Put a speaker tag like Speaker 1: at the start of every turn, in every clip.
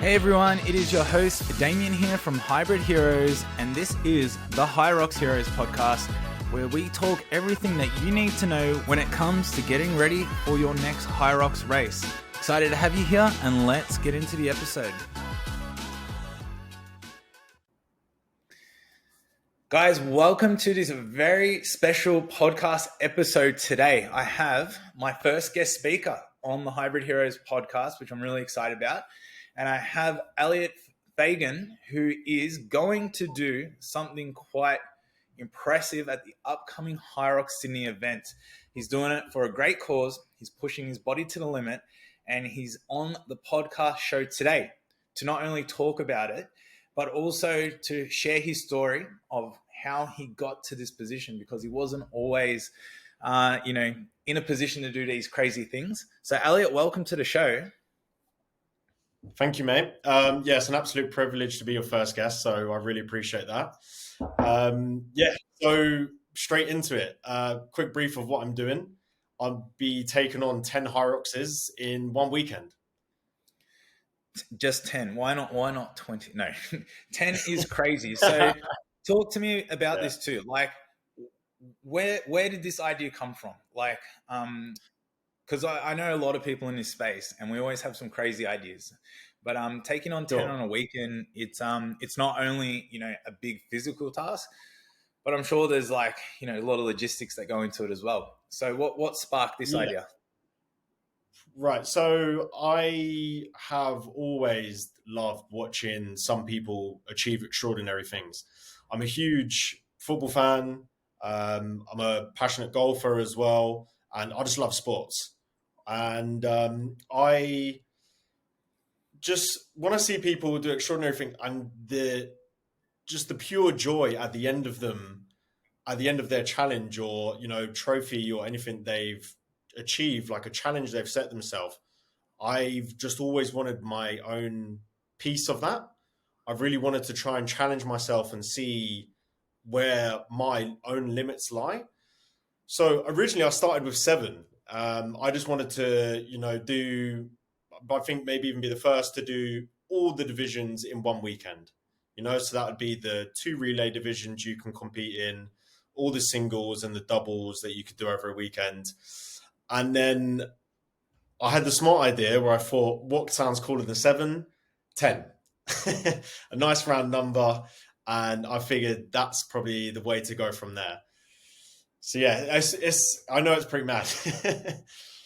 Speaker 1: Hey everyone, it is your host Damian here from Hybrid Heroes, and this is the HYROX Heroes podcast, where we talk everything that you need to know when it comes to getting ready for your next HYROX race. Excited to have you here, and let's get into the episode. Guys, welcome to this very special podcast episode today. I have my first guest speaker on the Hybrid Heroes podcast, which I'm really excited about. And I have Eliot Fagan, who is going to do something quite impressive at the upcoming HYROX Sydney event. He's doing it for a great cause. He's pushing his body to the limit, and he's on the podcast show today to not only talk about it, but also to share his story of how he got to this position, because he wasn't always, in a position to do these crazy things. So Eliot, welcome to the show.
Speaker 2: Thank you, mate. It's an absolute privilege to be your first guest, so I really appreciate that. So straight into it. Quick brief of what I'm doing. I'll be taking on 10 HYROXs in one weekend.
Speaker 1: Just 10. Why not 20? No, 10 is crazy. So talk to me about this too. Like, where did this idea come from? Like, because I know a lot of people in this space, and we always have some crazy ideas. But taking on 10 on a weekend, it's not only a big physical task, but I'm sure there's a lot of logistics that go into it as well. So what sparked this idea?
Speaker 2: Right. So I have always loved watching some people achieve extraordinary things. I'm a huge football fan. I'm a passionate golfer as well, and I just love sports. And when I see people do extraordinary things, and the pure joy at the end of their challenge or trophy or anything they've achieved, like a challenge they've set themselves, I've just always wanted my own piece of that. I've really wanted to try and challenge myself and see where my own limits lie. So originally I started with 7. I just wanted to, do, I think maybe even be the first to do all the divisions in one weekend, so that would be the 2 relay divisions you can compete in, all the singles and the doubles that you could do over a weekend. And then I had the smart idea where I thought, what sounds cooler than 7? 10. A nice round number. And I figured that's probably the way to go from there. So yeah, I know it's pretty mad.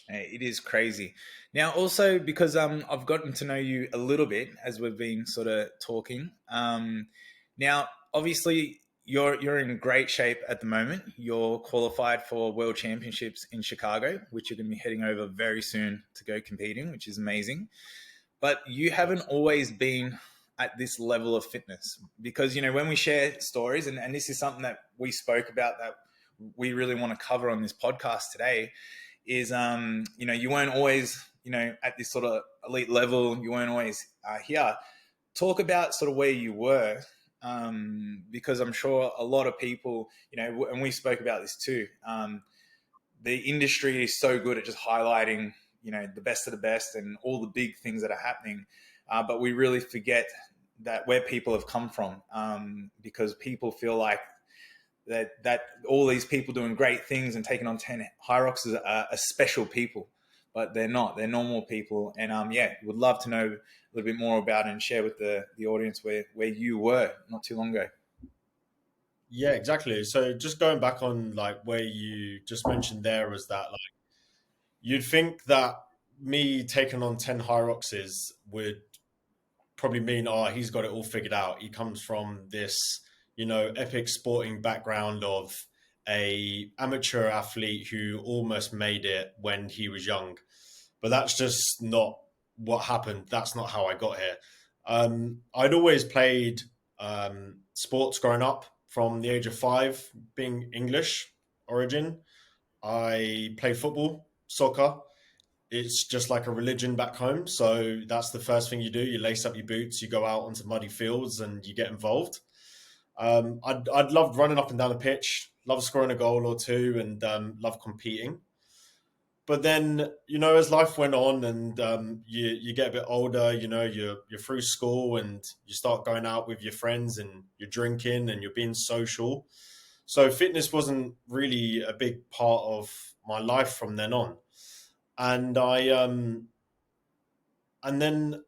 Speaker 1: It is crazy. Now, also because I've gotten to know you a little bit as we've been sort of talking. Now, obviously, you're in great shape at the moment. You're qualified for World Championships in Chicago, which you're going to be heading over very soon to go competing, which is amazing. But you haven't always been at this level of fitness, because when we share stories, and this is something that we spoke about that we really want to cover on this podcast today, is you weren't always at this sort of elite level. You weren't always here. Talk about sort of where you were, because I'm sure a lot of people, and we spoke about this too. The industry is so good at just highlighting the best of the best and all the big things that are happening, but we really forget that where people have come from, because people feel like that all these people doing great things and taking on 10 HYROXs are special people, but they're not. They're normal people. And would love to know a little bit more about it and share with the audience where you were not too long ago.
Speaker 2: Yeah, exactly. So just going back on where you just mentioned there, was that you'd think that me taking on 10 HYROXs would probably mean, he's got it all figured out. He comes from this epic sporting background of a amateur athlete who almost made it when he was young. But that's just not what happened. That's not how I got here. I'd always played sports growing up from the age of 5, being English origin. I played football, soccer. It's just like a religion back home. So that's the first thing you do. You lace up your boots, you go out onto muddy fields, and you get involved. I'd loved running up and down the pitch, love scoring a goal or two, and love competing. But then, as life went on and you get a bit older, you're through school and you start going out with your friends and you're drinking and you're being social. So fitness wasn't really a big part of my life from then on. And and then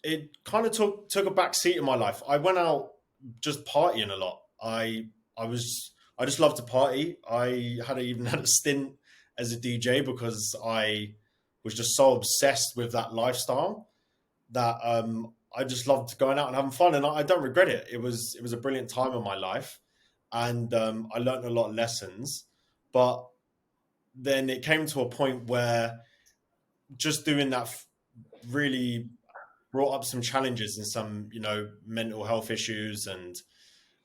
Speaker 2: it kind of took a back seat in my life. I went out just partying a lot. I just love to party. I had even had a stint as a DJ because I was just so obsessed with that lifestyle that I just loved going out and having fun, and I don't regret it. It was a brilliant time in my life, and I learned a lot of lessons. But then it came to a point where just doing that really brought up some challenges and some mental health issues and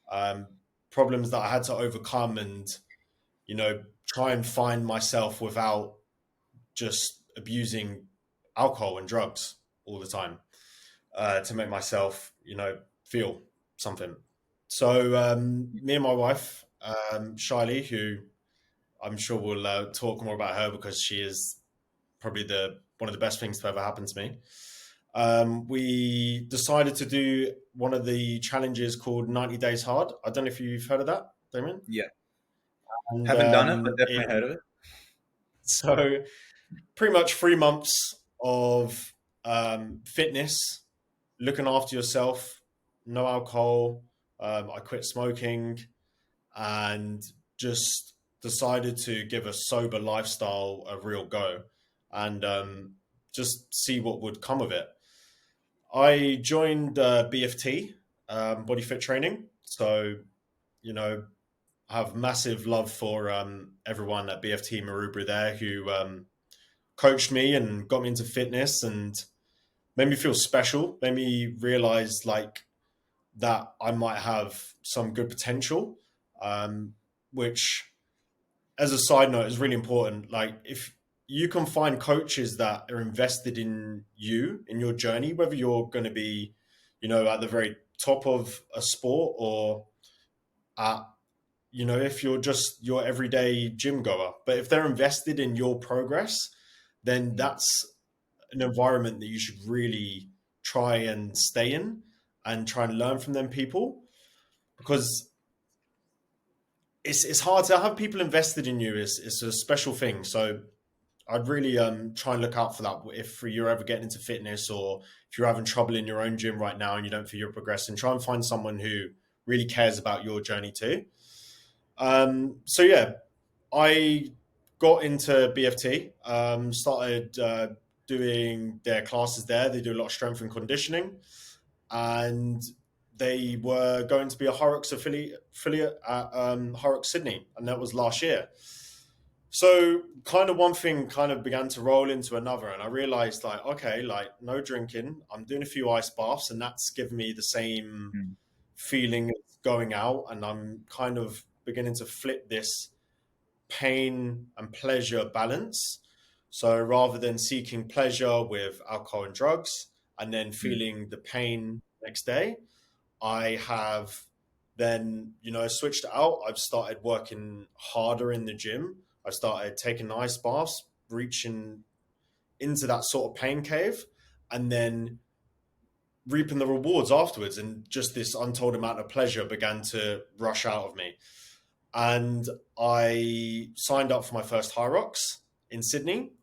Speaker 2: um, problems that I had to overcome, and try and find myself without just abusing alcohol and drugs all the time to make myself feel something. So me and my wife, Shiley, who I'm sure we'll talk more about her because she is probably the one of the best things to ever happen to me. We decided to do one of the challenges called 90 Days Hard. I don't know if you've heard of that, Damien.
Speaker 1: Yeah.
Speaker 2: And
Speaker 1: Haven't done it, but definitely heard of it.
Speaker 2: so pretty much 3 months of fitness, looking after yourself, no alcohol. I quit smoking and just decided to give a sober lifestyle a real go and just see what would come of it. I joined BFT, Body Fit Training. So, I have massive love for everyone at BFT Maroubra there who coached me and got me into fitness and made me feel special, made me realize like that I might have some good potential, which as a side note is really important. Like if you can find coaches that are invested in you, in your journey, whether you're going to be, at the very top of a sport or at, if you're just your everyday gym goer, but if they're invested in your progress, then that's an environment that you should really try and stay in and try and learn from them people because it's hard to have people invested in you. It's a special thing. So I'd really try and look out for that if you're ever getting into fitness or if you're having trouble in your own gym right now and you don't feel you're progressing, try and find someone who really cares about your journey too. So yeah, I got into BFT, started doing their classes there. They do a lot of strength and conditioning, and they were going to be a HYROX affiliate at HYROX Sydney, and that was last year. So kind of one thing kind of began to roll into another, and I realized like, okay, like no drinking. I'm doing a few ice baths, and that's given me the same feeling as going out, and I'm kind of beginning to flip this pain and pleasure balance. So rather than seeking pleasure with alcohol and drugs and then feeling the pain next day, I have then, switched out. I've started working harder in the gym. I've started taking ice baths, reaching into that sort of pain cave, and then reaping the rewards afterwards. And just this untold amount of pleasure began to rush out of me. And I signed up for my first HYROX in Sydney.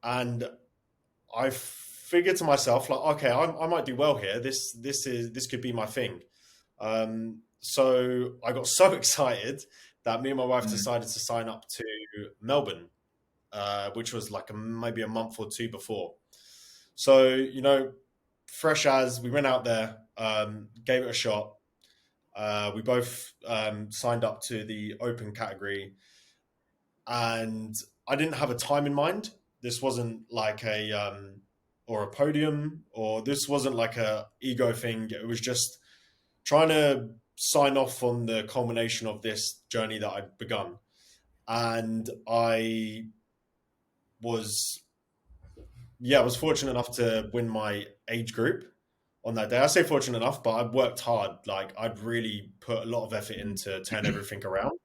Speaker 2: And I figured to myself, like, okay, I might do well here. This could be my thing. So I got so excited that me and my wife decided to sign up to Melbourne, which was like maybe a month or two before. So, fresh as we went out there, gave it a shot. We both signed up to the open category, and I didn't have a time in mind. This wasn't like or a podium, or this wasn't like a ego thing. It was just trying to sign off on the culmination of this journey that I'd begun. And I was fortunate enough to win my age group on that day. I say fortunate enough, but I'd worked hard. Like I'd really put a lot of effort into turn everything around.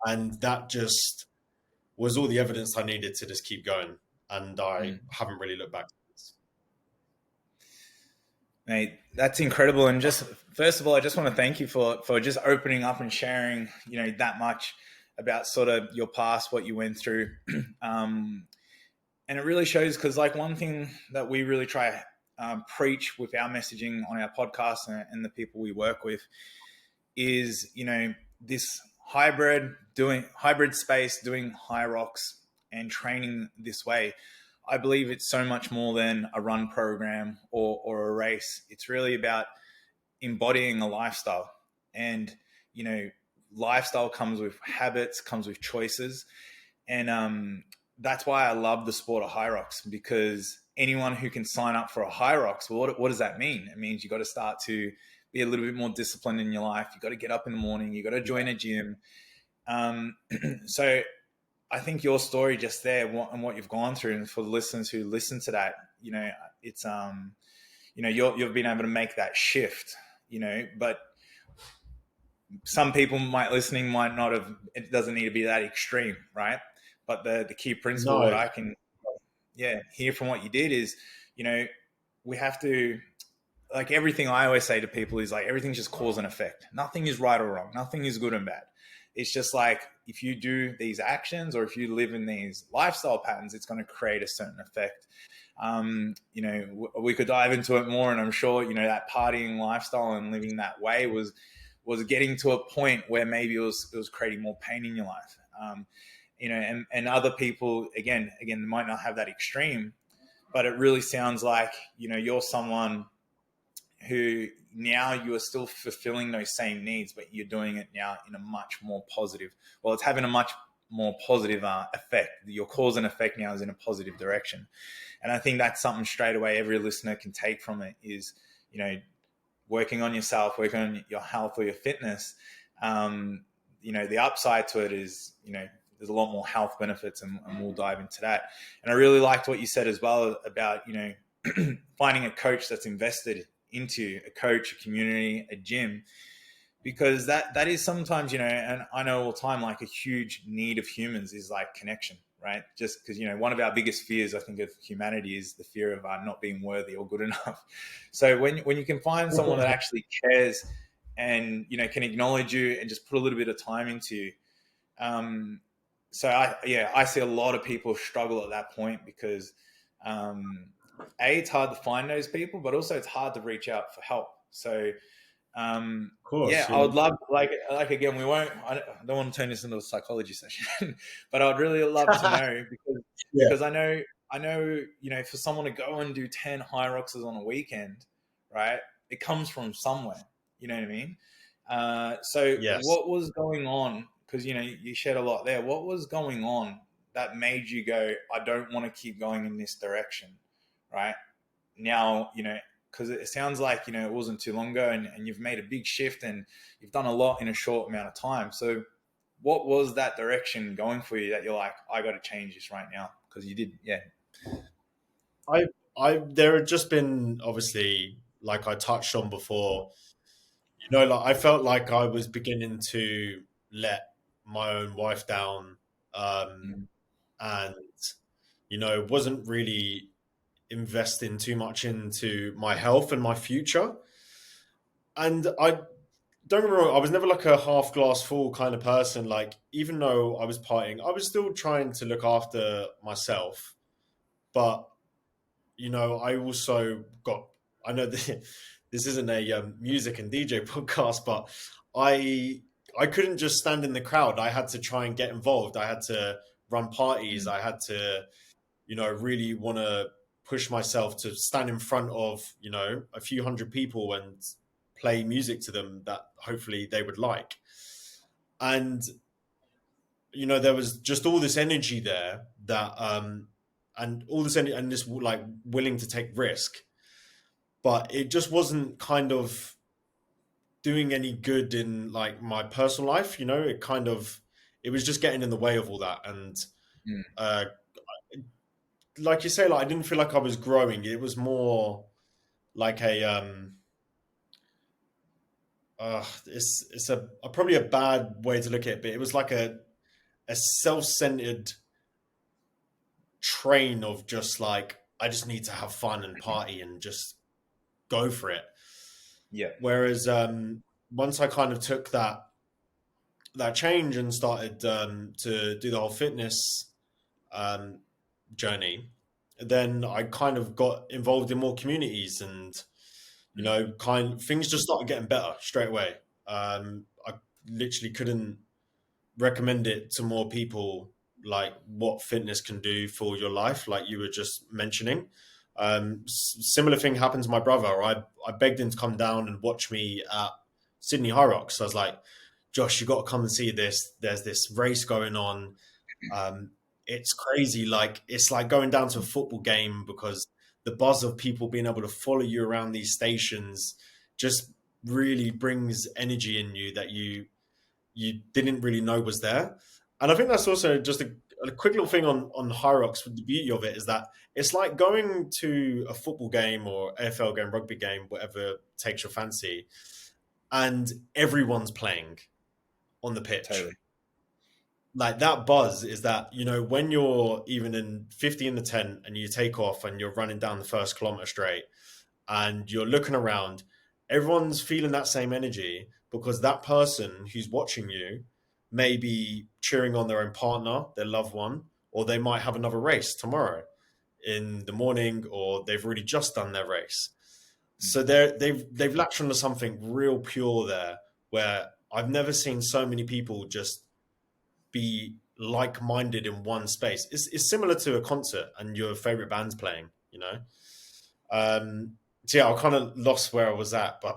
Speaker 2: And that just was all the evidence I needed to just keep going. And I
Speaker 1: Mm.
Speaker 2: haven't really looked back.
Speaker 1: Mate, that's incredible. And just first of all, I just want to thank you for just opening up and sharing, that much about sort of your past, what you went through. And it really shows, because like one thing that we really try preach with our messaging on our podcast and the people we work with is, this hybrid space, doing HYROX and training this way. I believe it's so much more than a run program or a race. It's really about embodying a lifestyle. And, lifestyle comes with habits, comes with choices. And that's why I love the sport of HYROX, because anyone who can sign up for a HYROX, well, what does that mean? It means you got to start to be a little bit more disciplined in your life. You got to get up in the morning. You got to join a gym. So I think your story just there and what you've gone through, and for the listeners who listen to that, it's you've been able to make that shift. But some people might not have. It doesn't need to be that extreme, right? But the key principle, what
Speaker 2: No,
Speaker 1: I can, hear from what you did is, we have to, like everything I always say to people is like, everything's just cause and effect. Nothing is right or wrong. Nothing is good and bad. It's just like, if you do these actions or if you live in these lifestyle patterns, it's going to create a certain effect. We could dive into it more, and I'm sure, that partying lifestyle and living that way was getting to a point where maybe it was creating more pain in your life. And other people, again, might not have that extreme, but it really sounds like, you're someone who now you are still fulfilling those same needs, but you're doing it now in a much more positive, well, it's having a much more positive effect. Your cause and effect now is in a positive direction. And I think that's something straight away every listener can take from it is, working on yourself, working on your health or your fitness. The upside to it is, there's a lot more health benefits, and we'll dive into that. And I really liked what you said as well about, finding a coach that's invested into a coach, a community, a gym, because that is sometimes, and I know all the time, like a huge need of humans is like connection, right? Just because, one of our biggest fears, I think, of humanity is the fear of not being worthy or good enough. So when you can find someone that actually cares and, can acknowledge you and just put a little bit of time into you. So I see a lot of people struggle at that point because, it's hard to find those people, but also it's hard to reach out for help. So,
Speaker 2: of course.
Speaker 1: I would love, like again, I don't want to turn this into a psychology session, but I'd really love to know
Speaker 2: Yeah.
Speaker 1: because I know, for someone to go and do 10 HYROXes on a weekend, right? It comes from somewhere, you know what I mean? So
Speaker 2: Yes.
Speaker 1: what was going on? Because, you shared a lot there. What was going on that made you go, I don't want to keep going in this direction, right? Now, because it sounds like, it wasn't too long ago and you've made a big shift and you've done a lot in a short amount of time. So what was that direction going for you that you're like, I got to change this right now? Because you did, yeah.
Speaker 2: There had just been, obviously, like I touched on before, like I felt like I was beginning to let my own wife down,
Speaker 1: Mm,
Speaker 2: and wasn't really investing too much into my health and my future. And I don't get me wrong, I was never like a half glass full kind of person. Like, even though I was partying, I was still trying to look after myself. But I also got. I know this isn't a music and DJ podcast, but I couldn't just stand in the crowd. I had to try and get involved. I had to run parties.
Speaker 1: mm,
Speaker 2: I had to, really want to push myself to stand in front of, a few hundred people and play music to them that hopefully they would like. And, there was just all this energy there that, and all this energy and this like willing to take risk, but it just wasn't kind of doing any good in like my personal life. It was just getting in the way of all that. And,
Speaker 1: mm,
Speaker 2: uh, like you say, like I didn't feel like I was growing. It was more like it's a probably a bad way to look at it, but it was like a self-centered train of just like, I just need to have fun and party and just go for it.
Speaker 1: Yeah.
Speaker 2: Whereas once I kind of took that change and started to do the whole fitness um, journey, then I kind of got involved in more communities, and things just started getting better straight away. I literally couldn't recommend it to more people, like what fitness can do for your life, like you were just mentioning. Similar thing happened to my brother. I begged him to come down and watch me at Sydney HYROX. I was like, Josh, you got to come and see this. There's this race going on. Um, it's crazy. Like, it's like going down to a football game, because the buzz of people being able to follow you around these stations just really brings energy in you that you didn't really know was there. And I think that's also just a quick little thing on HYROX. The beauty of it is that it's like going to a football game or AFL game, rugby game, whatever takes your fancy, and everyone's playing on the pitch.
Speaker 1: Totally.
Speaker 2: Like, that buzz is that, when you're even in 50 in the tent and you take off and you're running down the first kilometer straight and you're looking around, everyone's feeling that same energy, because that person who's watching you may be cheering on their own partner, their loved one, or they might have another race tomorrow in the morning, or they've really just done their race. So they've latched onto something real pure there, where I've never seen so many people just be like-minded in one space. It's similar to a concert and your favorite band's playing. So yeah, I kind of lost where I was at, but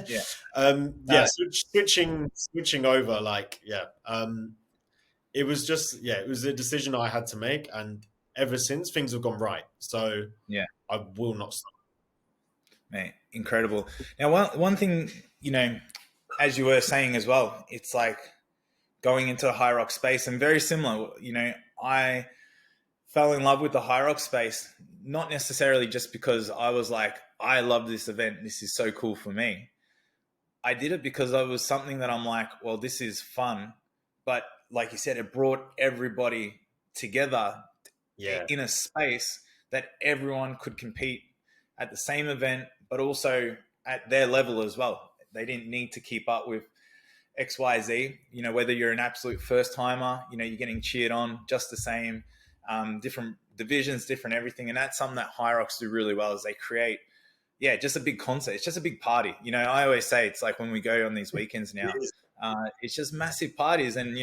Speaker 1: Yeah.
Speaker 2: yeah, switching over, like, yeah, it was just, yeah, it was a decision I had to make, and ever since, things have gone right. So
Speaker 1: Yeah.
Speaker 2: I will not stop.
Speaker 1: Mate, incredible. Now, one thing, as you were saying as well, it's like going into a HYROX space, and very similar. I fell in love with the HYROX space, not necessarily just because I was like, I love this event, this is so cool for me. I did it because it was something that I'm like, well, this is fun. But like you said, it brought everybody together
Speaker 2: Yeah,
Speaker 1: in a space that everyone could compete at the same event, but also at their level as well. They didn't need to keep up with XYZ, whether you're an absolute first timer, you're getting cheered on just the same, different divisions, different everything. And that's something that HYROX do really well, is they create, just a big concert. It's just a big party. I always say it's like when we go on these weekends now, it's just massive parties. And,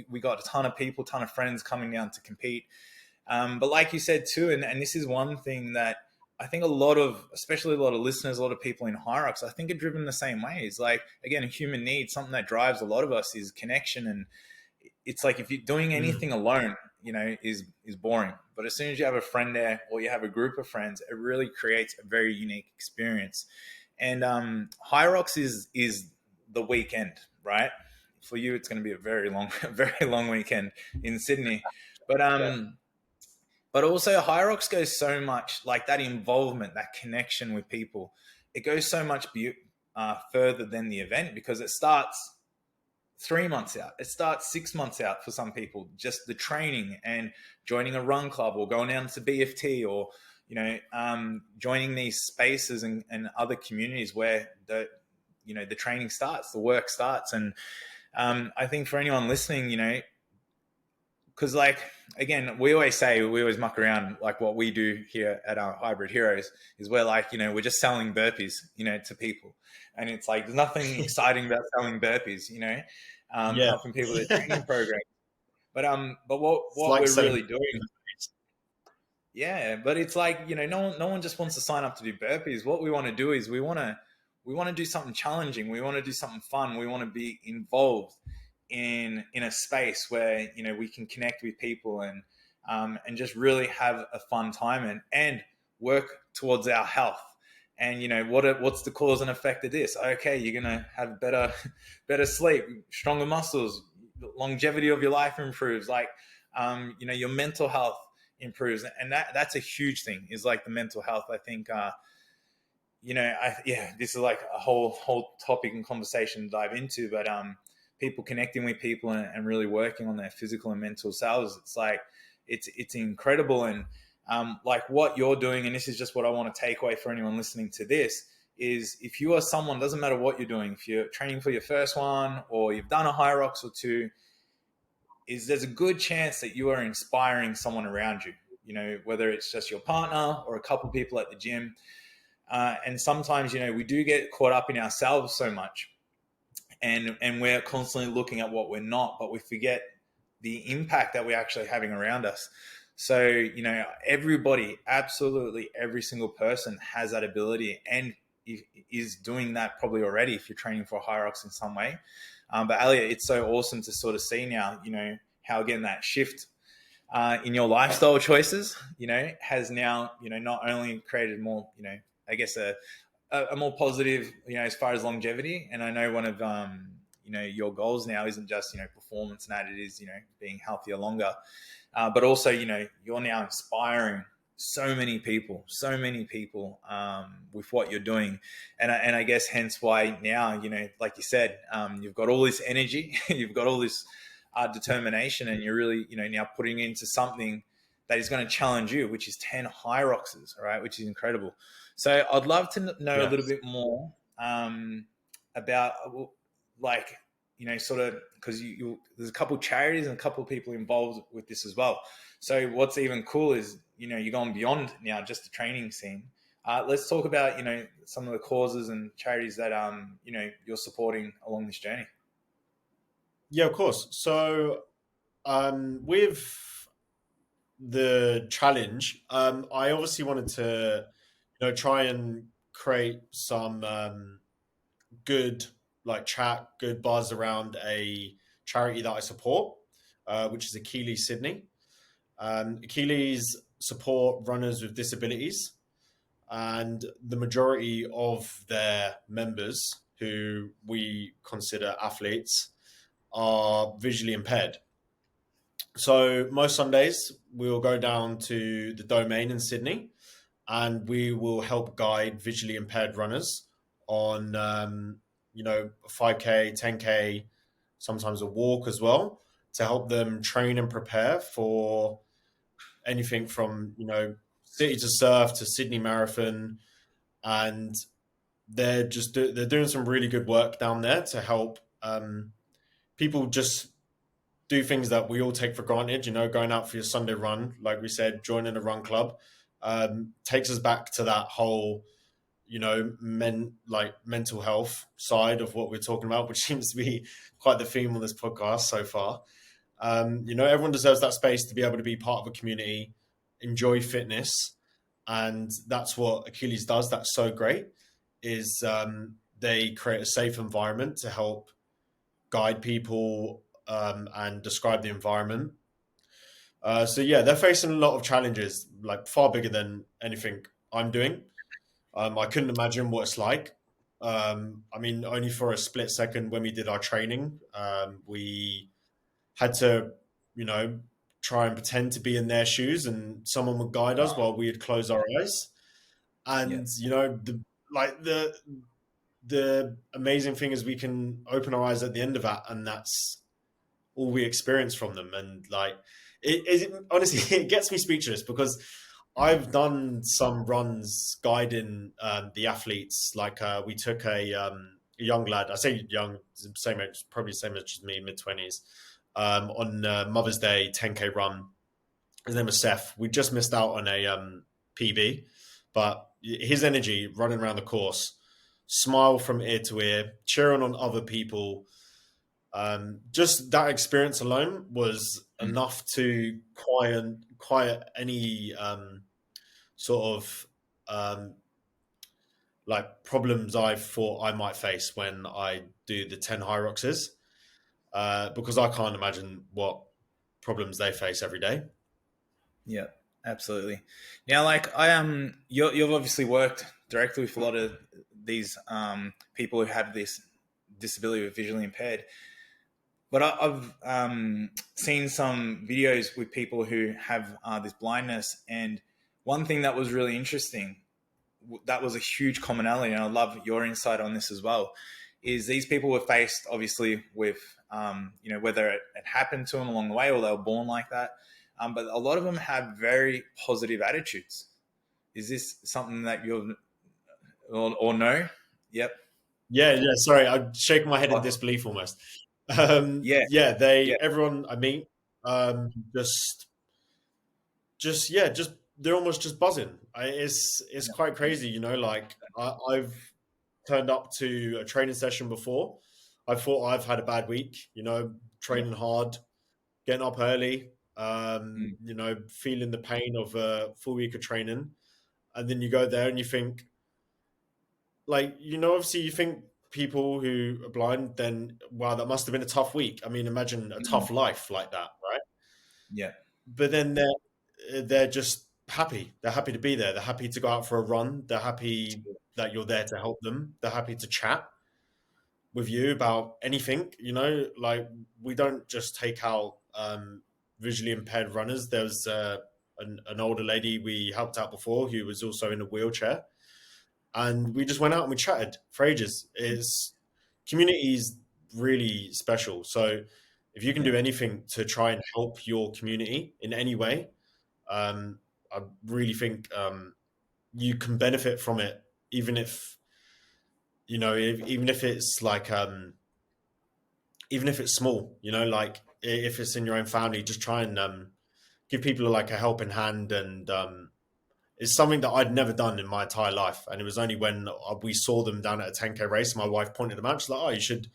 Speaker 1: we got a ton of people, ton of friends coming down to compete. But like you said too, and this is one thing that I think especially a lot of listeners, a lot of people in HYROX, I think are driven the same way. It's like, again, a human need, something that drives a lot of us is connection. And it's like, if you're doing anything alone, is boring. But as soon as you have a friend there, or you have a group of friends, it really creates a very unique experience. And HYROX is the weekend, right? For you, it's going to be a very long weekend in Sydney. But but also, HYROX goes so much, like that involvement, that connection with people. It goes so much further than the event, because it starts 3 months out. It starts 6 months out for some people. Just the training and joining a run club, or going down to BFT, or joining these spaces and other communities where the training starts, the work starts. And I think for anyone listening, because, like, again, we always muck around, like what we do here at our Hybrid Heroes is we're like, we're just selling burpees, to people. And it's like, there's nothing exciting about selling burpees,
Speaker 2: yeah.
Speaker 1: helping people with training programs. But what
Speaker 2: It's like
Speaker 1: we're
Speaker 2: selling.
Speaker 1: really doing, but it's like, no one just wants to sign up to do burpees. What we want to do is we want to do something challenging. We want to do something fun. We want to be involved in a space where we can connect with people and just really have a fun time and work towards our health. And what's the cause and effect of this? Okay, you're gonna have better sleep, stronger muscles, longevity of your life improves. Like, your mental health improves, and that's a huge thing. Is like the mental health. I think this is like a whole topic and conversation to dive into, but people connecting with people and really working on their physical and mental selves. It's like, it's incredible. And like what you're doing, and this is just what I want to take away for anyone listening to this, is if you are someone, doesn't matter what you're doing, if you're training for your first one or you've done a HYROX or two, is there's a good chance that you are inspiring someone around you, you know, whether it's just your partner or a couple of people at the gym. And sometimes, you know, we do get caught up in ourselves so much, and we're constantly looking at what we're not, but we forget the impact that we're actually having around us. So, you know, everybody, absolutely every single person has that ability and is doing that probably already if you're training for HYROX in some way. But Eliot, it's so awesome to sort of see now, you know, how again that shift in your lifestyle choices, you know, has now, you know, not only created more, you know, I guess a more positive, you know, as far as longevity. And I know one of, you know, your goals now isn't just, you know, performance and that, it is, you know, being healthier longer. But also, you know, you're now inspiring so many people with what you're doing. And I guess hence why now, you know, like you said, you've got all this energy, you've got all this determination, and you're really, you know, now putting into something that is going to challenge you, which is 10 HYROXs, all right, which is incredible. So I'd love to know a little bit more about, like, you know, sort of, because there's a couple of charities and a couple of people involved with this as well. So what's even cool is, you know, you're going beyond now just the training scene. Let's talk about, you know, some of the causes and charities that, you know, you're supporting along this journey.
Speaker 2: Yeah, of course. So with the challenge, I obviously wanted to, you know, try and create some good good buzz around a charity that I support, which is Achilles Sydney. Achilles support runners with disabilities, and the majority of their members, who we consider athletes, are visually impaired. So most Sundays we'll go down to the Domain in Sydney, and we will help guide visually impaired runners on, you know, 5K, 10K, sometimes a walk as well, to help them train and prepare for anything from, you know, City to Surf to Sydney Marathon. And they're doing some really good work down there to help people just do things that we all take for granted, you know, going out for your Sunday run, like we said, joining a run club, takes us back to that whole, you know, mental health side of what we're talking about, which seems to be quite the theme on this podcast so far. You know, everyone deserves that space to be able to be part of a community, enjoy fitness, and that's what Achilles does. That's so great. Is they create a safe environment to help guide people and describe the environment. So yeah, they're facing a lot of challenges, like far bigger than anything I'm doing. I couldn't imagine what it's like. I mean, only for a split second when we did our training, we had to, you know, try and pretend to be in their shoes, and someone would guide us while we would close our eyes.
Speaker 1: Yeah.
Speaker 2: And you know, the amazing thing is we can open our eyes at the end of that, and that's all we experience from them. And like, honestly, it gets me speechless, because I've done some runs guiding the athletes. Like we took a young lad, I say young, same age, probably same age as me, mid-20s, on Mother's Day 10K run. His name was Seth. We just missed out on a PB, but his energy running around the course, smile from ear to ear, cheering on other people, just that experience alone was enough to quiet any sort of like problems I thought I might face when I do the 10 HYROXs, because I can't imagine what problems they face every day.
Speaker 1: Yeah, absolutely. Now, like you've obviously worked directly with a lot of these people who have this disability with visually impaired. But I've seen some videos with people who have this blindness, and one thing that was really interesting, that was a huge commonality, and I love your insight on this as well, is these people were faced obviously with, you know, whether it happened to them along the way or they were born like that, but a lot of them have very positive attitudes. Is this something that you're or no? Yep.
Speaker 2: Yeah. Sorry, I'm shaking my head in
Speaker 1: Oh,
Speaker 2: disbelief almost.
Speaker 1: yeah,
Speaker 2: Yeah,
Speaker 1: yeah,
Speaker 2: everyone I meet, um, just, just they're almost just buzzing. It's quite crazy, Like I've turned up to a training session before. I thought I've had a bad week,
Speaker 1: yeah,
Speaker 2: training hard, getting up early,
Speaker 1: mm,
Speaker 2: feeling the pain of a full week of training, and then you go there and you think, like, obviously you think people who are blind, then wow, that must have been a tough week. I mean, imagine a
Speaker 1: mm,
Speaker 2: tough life like that, right?
Speaker 1: yeah,
Speaker 2: But then they're just happy. They're happy to be there. They're happy to go out for a run. They're happy that you're there to help them. They're happy to chat with you about anything. Like, we don't just take out visually impaired runners. There was an older lady we helped out before who was also in a wheelchair, and we just went out and we chatted for ages. Is Community is really special. So if you can
Speaker 1: yeah,
Speaker 2: do anything to try and help your community in any way, I really think you can benefit from it, even if even if it's like even if it's small. Like, if it's in your own family, just try and give people like a helping hand. And it's something that I'd never done in my entire life, and it was only when we saw them down at a 10K race, my wife pointed them out. She's like, "Oh, you should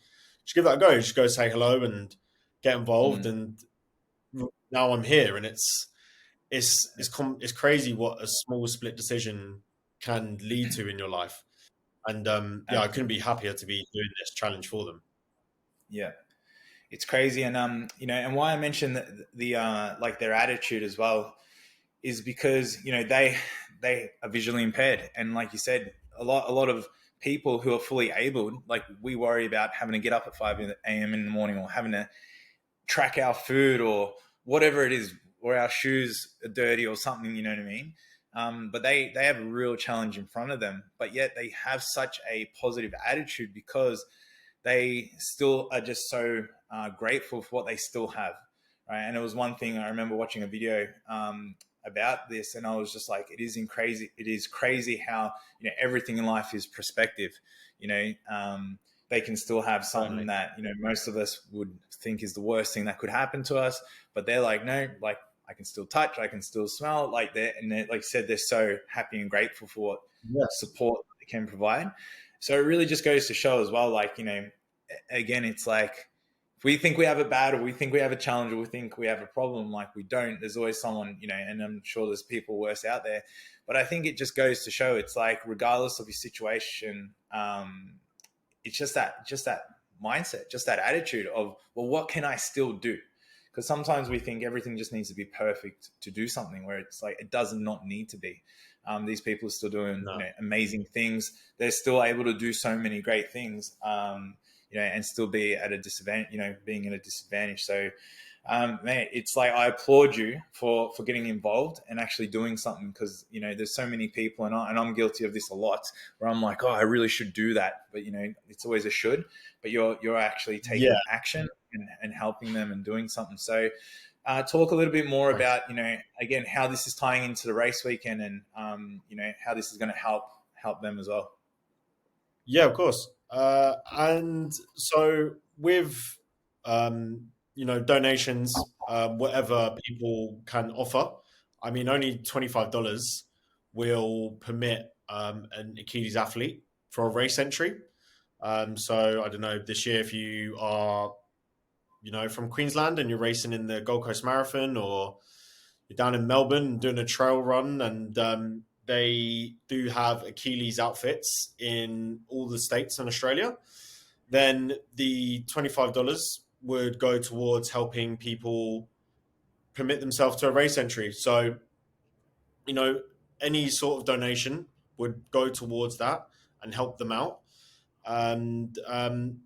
Speaker 2: give that a go. You should go say hello and get involved."
Speaker 1: mm,
Speaker 2: And now I'm here, and it's crazy what a small split decision can lead to in your life. And yeah, I couldn't
Speaker 1: absolutely,
Speaker 2: be happier to be doing this challenge for them.
Speaker 1: yeah. It's crazy, and and why I mentioned like their attitude as well is because they are visually impaired, and like you said, a lot of people who are fully able, like we worry about having to get up at 5 a.m. in the morning, or having to track our food, or whatever it is, or our shoes are dirty or something. You know what I mean? But they have a real challenge in front of them, but yet they have such a positive attitude because they still are just so grateful for what they still have, right? And it was one thing I remember watching a video about this, and I was just like, it is crazy how everything in life is perspective. They can still have something
Speaker 2: Certainly.
Speaker 1: that most of us would think is the worst thing that could happen to us, but they're like, no, like I can still touch, I can still smell, like like I said, they're so happy and grateful for what
Speaker 2: Yeah.
Speaker 1: support they can provide. So it really just goes to show as well, like, again, it's like if we think we have it bad, or we think we have a challenge, or we think we have a problem, like we don't. There's always someone, and I'm sure there's people worse out there. But I think it just goes to show, it's like regardless of your situation, it's just that mindset, just that attitude of, well, what can I still do? Because sometimes we think everything just needs to be perfect to do something, where it's like it does not need to be. These people are still doing
Speaker 2: No.
Speaker 1: amazing things. They're still able to do so many great things, and still be at a disadvantage. Being at a disadvantage. So, man, it's like I applaud you for getting involved and actually doing something, because there's so many people, and I'm guilty of this a lot, where I'm like, oh, I really should do that, but it's always a should. But you're actually taking
Speaker 2: Yeah.
Speaker 1: action and helping them and doing something. So, talk a little bit more
Speaker 2: Thanks.
Speaker 1: about again, how this is tying into the race weekend, and how this is going to help them as well.
Speaker 2: Yeah, of course. And so with donations, whatever people can offer. I mean, only $25 will permit an Achilles athlete for a race entry. So I don't know, this year, if you are from Queensland and you're racing in the Gold Coast Marathon, or you're down in Melbourne doing a trail run, and they do have Achilles outfits in all the states in Australia, then the $25 would go towards helping people permit themselves to a race entry. So, you know, any sort of donation would go towards that and help them out. And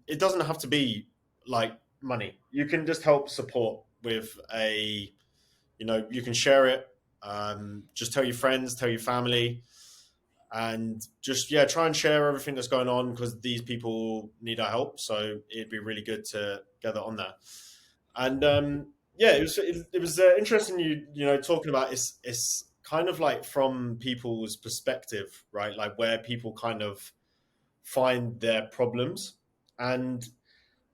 Speaker 2: it doesn't have to be like money. You can just help support with you can share it. Just tell your friends, tell your family, and just, yeah, try and share everything that's going on, because these people need our help. So it'd be really good to get that on there. And yeah, it was interesting. Talking about it's kind of like from people's perspective, right? Like where people kind of find their problems. And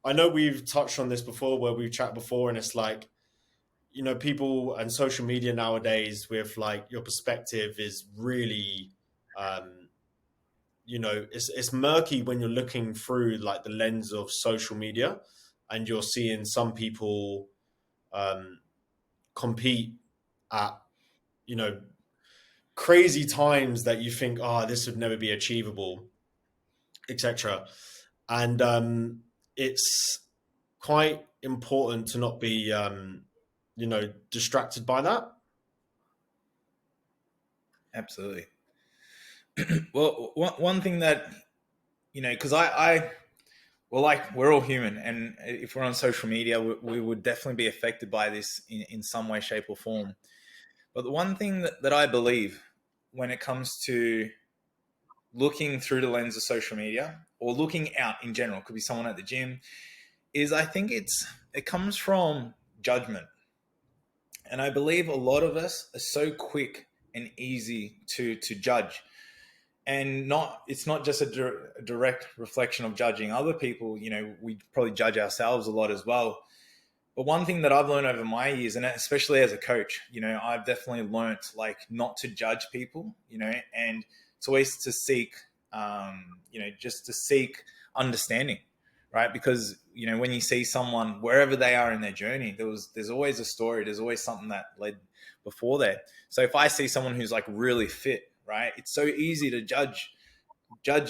Speaker 2: I know we've touched on this before, where we've chatted before, and it's like, people and social media nowadays with like your perspective is really, it's murky when you're looking through like the lens of social media, and you're seeing some people um, compete at, you know, crazy times that you think, oh, this would never be achievable, etc. And it's quite important to not be, distracted by that.
Speaker 1: Absolutely. Well, one thing that, because well, like, we're all human, and if we're on social media, we would definitely be affected by this in some way, shape, or form. But the one thing that I believe when it comes to looking through the lens of social media, or looking out in general, could be someone at the gym, is I think it comes from judgment. And I believe a lot of us are so quick and easy to judge. And it's not just a direct reflection of judging other people. We probably judge ourselves a lot as well. But one thing that I've learned over my years, and especially as a coach, I've definitely learned like not to judge people, and it's always to seek, just to seek understanding, right? Because, when you see someone, wherever they are in their journey, there's always a story. There's always something that led before there. So if I see someone who's like really fit, right, it's so easy to judge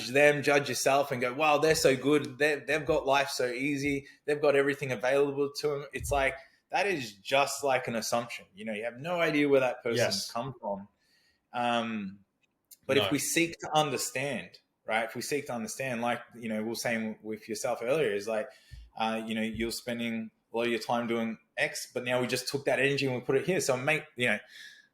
Speaker 1: them, judge yourself, and go, wow, they're so good. They've got life so easy. They've got everything available to them. It's like, that is just like an assumption. You have no idea where that person's come from. But
Speaker 2: No.
Speaker 1: if we seek to understand, right? If we seek to understand, like, we were saying with yourself earlier, is like, you're spending a lot of your time doing X, but now we just took that energy and we put it here. So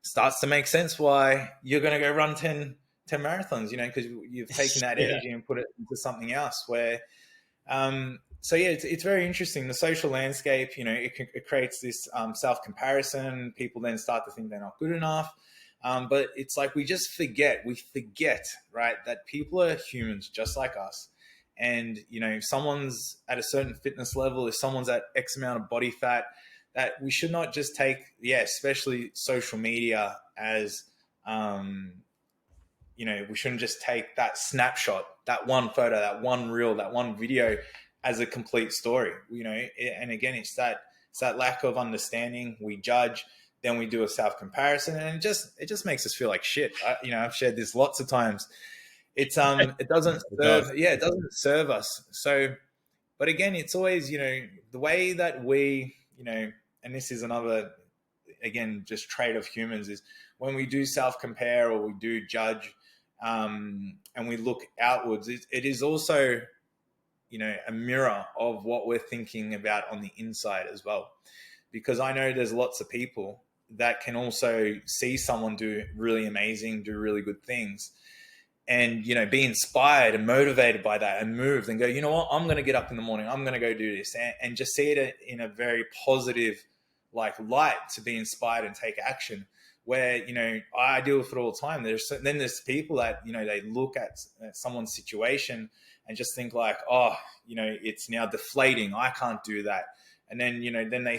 Speaker 1: starts to make sense why you're going to go run 10 marathons, because you've taken that energy and put it into something else where, so yeah, it's very interesting. The social landscape, it creates this self-comparison. People then start to think they're not good enough. But it's like we forget, right, that people are humans just like us. And, if someone's at a certain fitness level, if someone's at X amount of body fat, that we should not just take, especially social media as, we shouldn't just take that snapshot, that one photo, that one reel, that one video as a complete story, and again, it's that lack of understanding. We judge, then we do a self-comparison, and it just makes us feel like shit. I've shared this lots of times. It doesn't serve us. So, but again, it's always, the way that we, and this is another, again, just trait of humans, is when we do self-compare or we do judge, and we look outwards, it is also, a mirror of what we're thinking about on the inside as well. Because I know there's lots of people that can also see someone do really amazing, do really good things, and, be inspired and motivated by that, and move and go, you know what, I'm going to get up in the morning, I'm going to go do this, and just see it in a very positive light, to be inspired and take action. Where, I deal with it all the time. There's people that, they look at someone's situation and just think like, oh, it's now deflating, I can't do that. And then, then they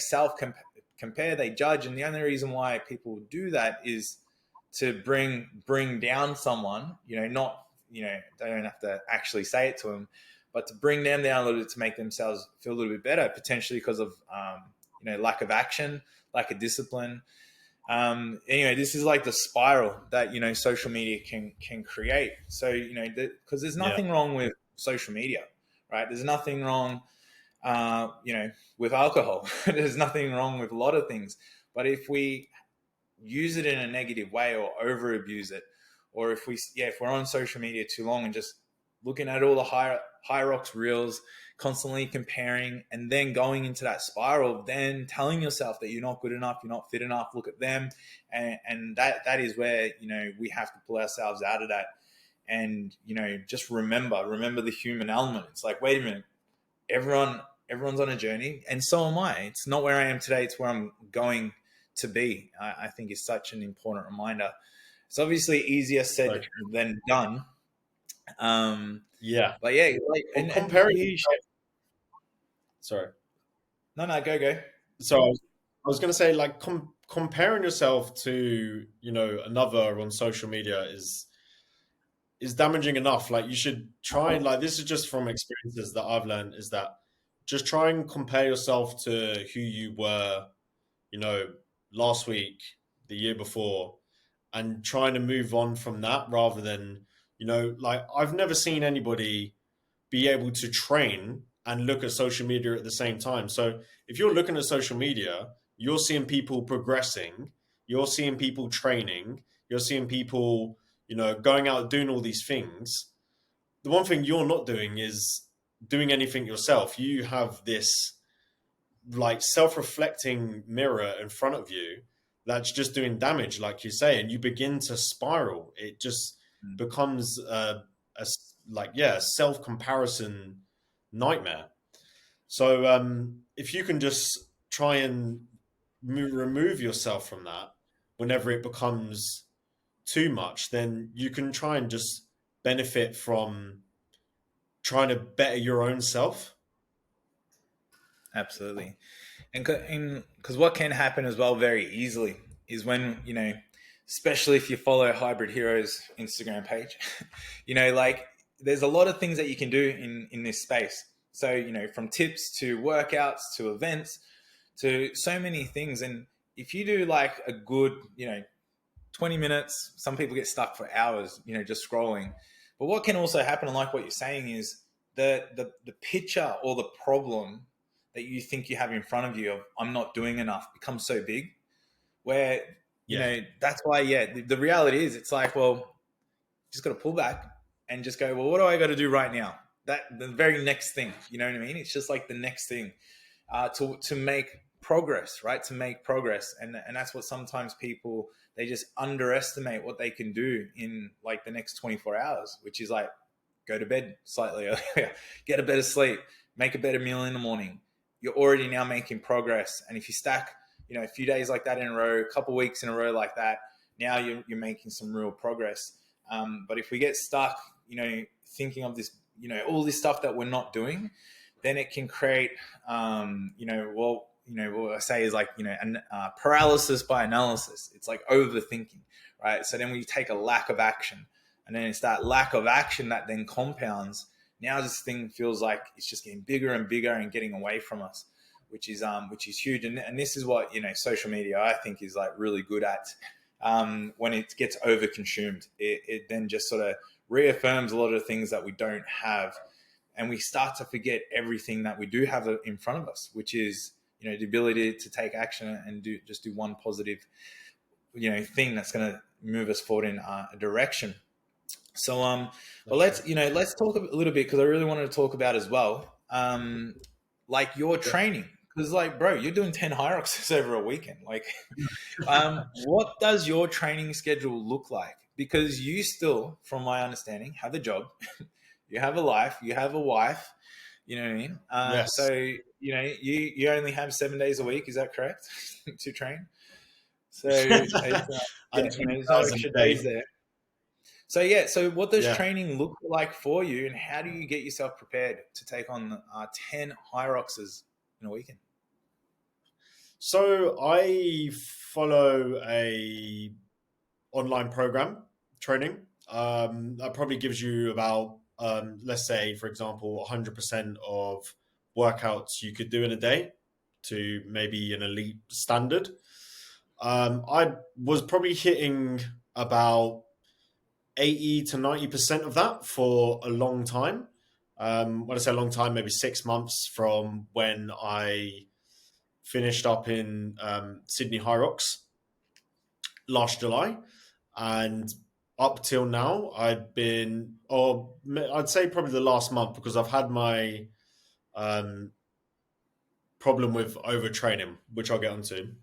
Speaker 1: compare, they judge. And the only reason why people do that is to bring down someone, not, they don't have to actually say it to them, but to bring them down a little bit, to make themselves feel a little bit better, potentially because of, lack of action, lack of discipline. Anyway, this is like the spiral that, social media can create. So, because there's nothing wrong with social media, right? There's nothing wrong, with alcohol. There's nothing wrong with a lot of things. But if we use it in a negative way, or over abuse it, or if we're on social media too long and just looking at all the HYROX reels, constantly comparing, and then going into that spiral, then telling yourself that you're not good enough, you're not fit enough, look at them. And that is where, we have to pull ourselves out of that. And, just remember the human element. It's like, wait a minute, everyone everyone's on a journey, and so am I. It's not where I am today; it's where I'm going to be. I think is such an important reminder. It's obviously easier
Speaker 2: So,
Speaker 1: said than done.
Speaker 2: yeah.
Speaker 1: But yeah, like,
Speaker 2: Well,
Speaker 1: and
Speaker 2: comparing.
Speaker 1: you,
Speaker 2: Sorry.
Speaker 1: no, no, go.
Speaker 2: So I was going to say, like, comparing yourself to, another on social media is damaging enough. Like, you should try and, like, this is just from experiences that I've learned, is that just try and compare yourself to who you were, you know, last week, the year before, and trying to move on from that rather than, like, I've never seen anybody be able to train and look at social media at the same time. So if you're looking at social media, you're seeing people progressing, you're seeing people training, you're seeing people, going out doing all these things. The one thing you're not doing is doing anything yourself. You have this like self-reflecting mirror in front of you that's just doing damage, like you say, and you begin to spiral. It just
Speaker 1: Mm.
Speaker 2: becomes a like, yeah, self-comparison nightmare. So if you can just try and remove yourself from that whenever it becomes too much, then you can try and just benefit from trying to better your own self.
Speaker 1: Absolutely. And because what can happen as well very easily is when, especially if you follow Hybrid Heroes Instagram page, like there's a lot of things that you can do in this space. So, from tips to workouts to events to so many things. And if you do like a good, 20 minutes, some people get stuck for hours, just scrolling. But what can also happen, and like what you're saying, is the picture or the problem that you think you have in front of you of I'm not doing enough becomes so big where,
Speaker 2: Yeah.
Speaker 1: that's why, yeah, the reality is it's like, well, just got to pull back and just go, well, what do I got to do right now? That the very next thing, you know what I mean? It's just like the next thing to make progress, right? To make progress. And that's what sometimes people, they just underestimate what they can do in like the next 24 hours, which is like go to bed slightly earlier, get a better sleep, make a better meal in the morning. You're already now making progress. And if you stack, a few days like that in a row, a couple of weeks in a row like that, now you're making some real progress. But if we get stuck, thinking of this, all this stuff that we're not doing, then it can create, what I say is like, paralysis by analysis. It's like overthinking, right? So then we take a lack of action, and then it's that lack of action that then compounds. Now this thing feels like it's just getting bigger and bigger and getting away from us, which is huge. And this is what, social media, I think, is like really good at. When it gets overconsumed, it then just sort of reaffirms a lot of the things that we don't have, and we start to forget everything that we do have in front of us, which is, the ability to take action and do one positive, thing that's going to move us forward in a direction. So, but let's talk a little bit, because I really wanted to talk about as well, like your training, because like, bro, you're doing 10 HYROXs over a weekend. Like, what does your training schedule look like? Because you still, from my understanding, have a job, you have a life, you have a wife, you know what I mean?
Speaker 2: Yes.
Speaker 1: So, you only have 7 days a week. Is that correct? To train? So it's, there's no extra days there. So yeah, so what does training look like for you, and how do you get yourself prepared to take on 10 HYROXs in a weekend?
Speaker 2: So I follow a online program training. That probably gives you about, let's say, for example, 100% of workouts you could do in a day to maybe an elite standard. I was probably hitting about 80 to 90% of that for a long time. When I say a long time, maybe 6 months from when I finished up in Sydney HYROX last July. And up till now, I've been, or I'd say probably the last month, because I've had my problem with overtraining, which I'll get onto.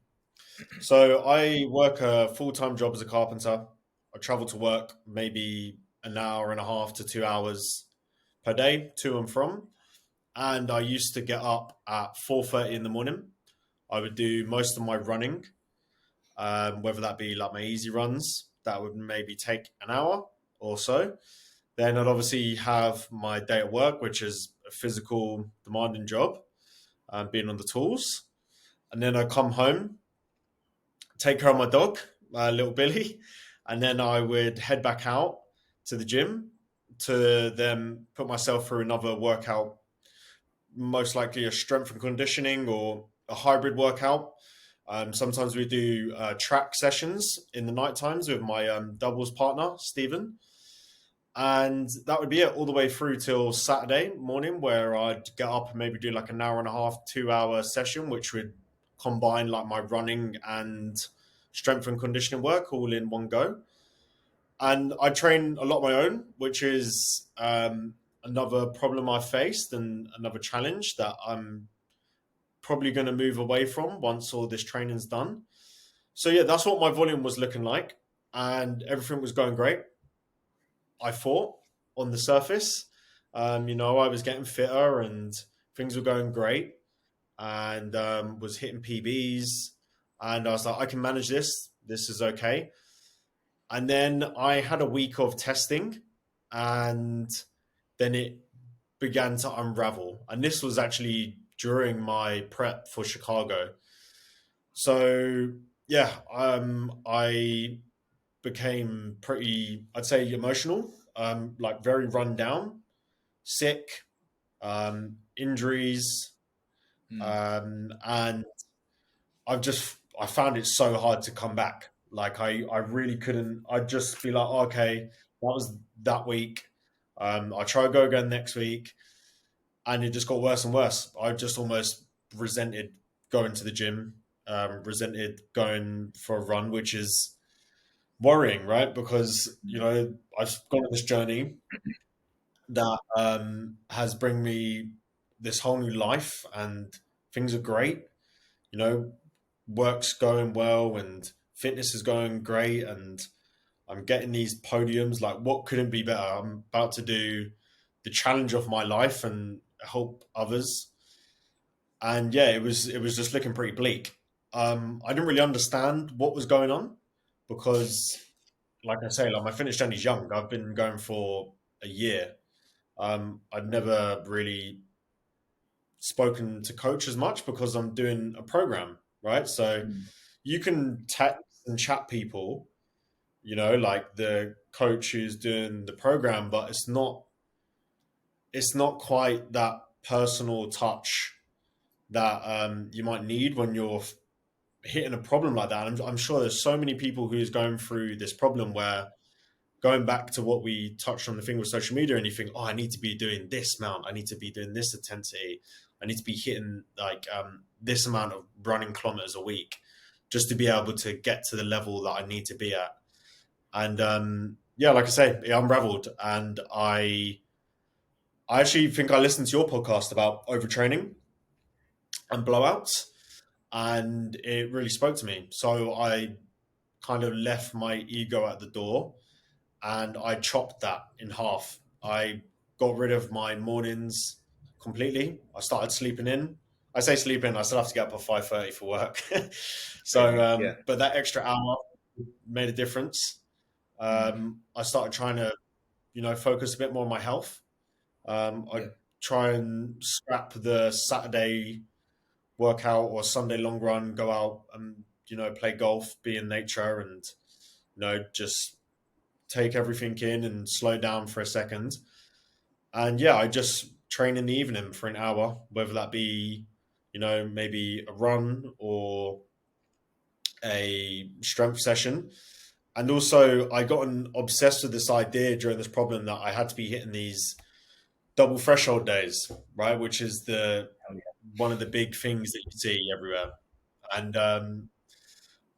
Speaker 2: So I work a full-time job as a carpenter. I travel to work maybe an hour and a half to 2 hours per day, to and from. and I used to get up at 4:30 in the morning. I would do most of my running, whether that be like my easy runs, that would maybe take an hour or so. Then I'd obviously have my day at work, which is a physical, demanding job, being on the tools. And then I come home, take care of my dog, little Billy, and then I would head back out to the gym to then put myself through another workout, most likely a strength and conditioning or a hybrid workout. Sometimes we do track sessions in the night times with my doubles partner, Stephen. And that would be it all the way through till Saturday morning, where I'd get up and maybe do like an hour and a half, 2 hour session, which would combine like my running and strength and conditioning work all in one go. And I train a lot of my own, which is another problem I faced and another challenge that I'm probably going to move away from once all this training's done. So yeah, that's what my volume was looking like, and everything was going great. I thought on the surface, I was getting fitter and things were going great, and was hitting PBs, and I was like, I can manage this. This is okay. And then I had a week of testing, and then it began to unravel. And this was actually during my prep for Chicago. So yeah, I became pretty, I'd say, emotional, like very run down, sick, injuries, and I found it so hard to come back. Like I really couldn't. I'd just be like, okay, that was that week. I'll try to go again next week, and it just got worse and worse. I just almost resented going to the gym, resented going for a run, which is worrying, right? Because I've gone on this journey that has bring me this whole new life, and things are great. You know, work's going well, and fitness is going great, and I'm getting these podiums. Like, what couldn't be better? I'm about to do the challenge of my life and help others. And yeah, it was just looking pretty bleak. I didn't really understand what was going on because, like I say, like my fitness journey's young. I've been going for a year. I'd never really spoken to coach as much because I'm doing a program, right? So you can text and chat people, like the coach who's doing the program, but it's not quite that personal touch that you might need when you're hitting a problem like that. I'm sure there's so many people who's going through this problem where, going back to what we touched on the thing with social media, and you think, oh, I need to be doing this amount, I need to be doing this intensity, I need to be hitting like this amount of running kilometers a week just to be able to get to the level that I need to be at. And yeah, like I say, it unraveled. And I actually think I listened to your podcast about overtraining and blowouts, and it really spoke to me. So I kind of left my ego at the door, and I chopped that in half. I got rid of my mornings completely. I started sleeping in. I say sleeping, I still have to get up at 5:30 for work. So,
Speaker 1: Yeah.
Speaker 2: but that extra hour made a difference. I started trying to, focus a bit more on my health. I
Speaker 1: Yeah.
Speaker 2: try and scrap the Saturday workout or Sunday long run, go out and, play golf, be in nature, and, just take everything in and slow down for a second. And yeah, I just train in the evening for an hour, whether that be, maybe a run or a strength session. And also, I got obsessed with this idea during this problem that I had to be hitting these double threshold days, right? Which is the
Speaker 1: Oh, yeah.
Speaker 2: one of the big things that you see everywhere. And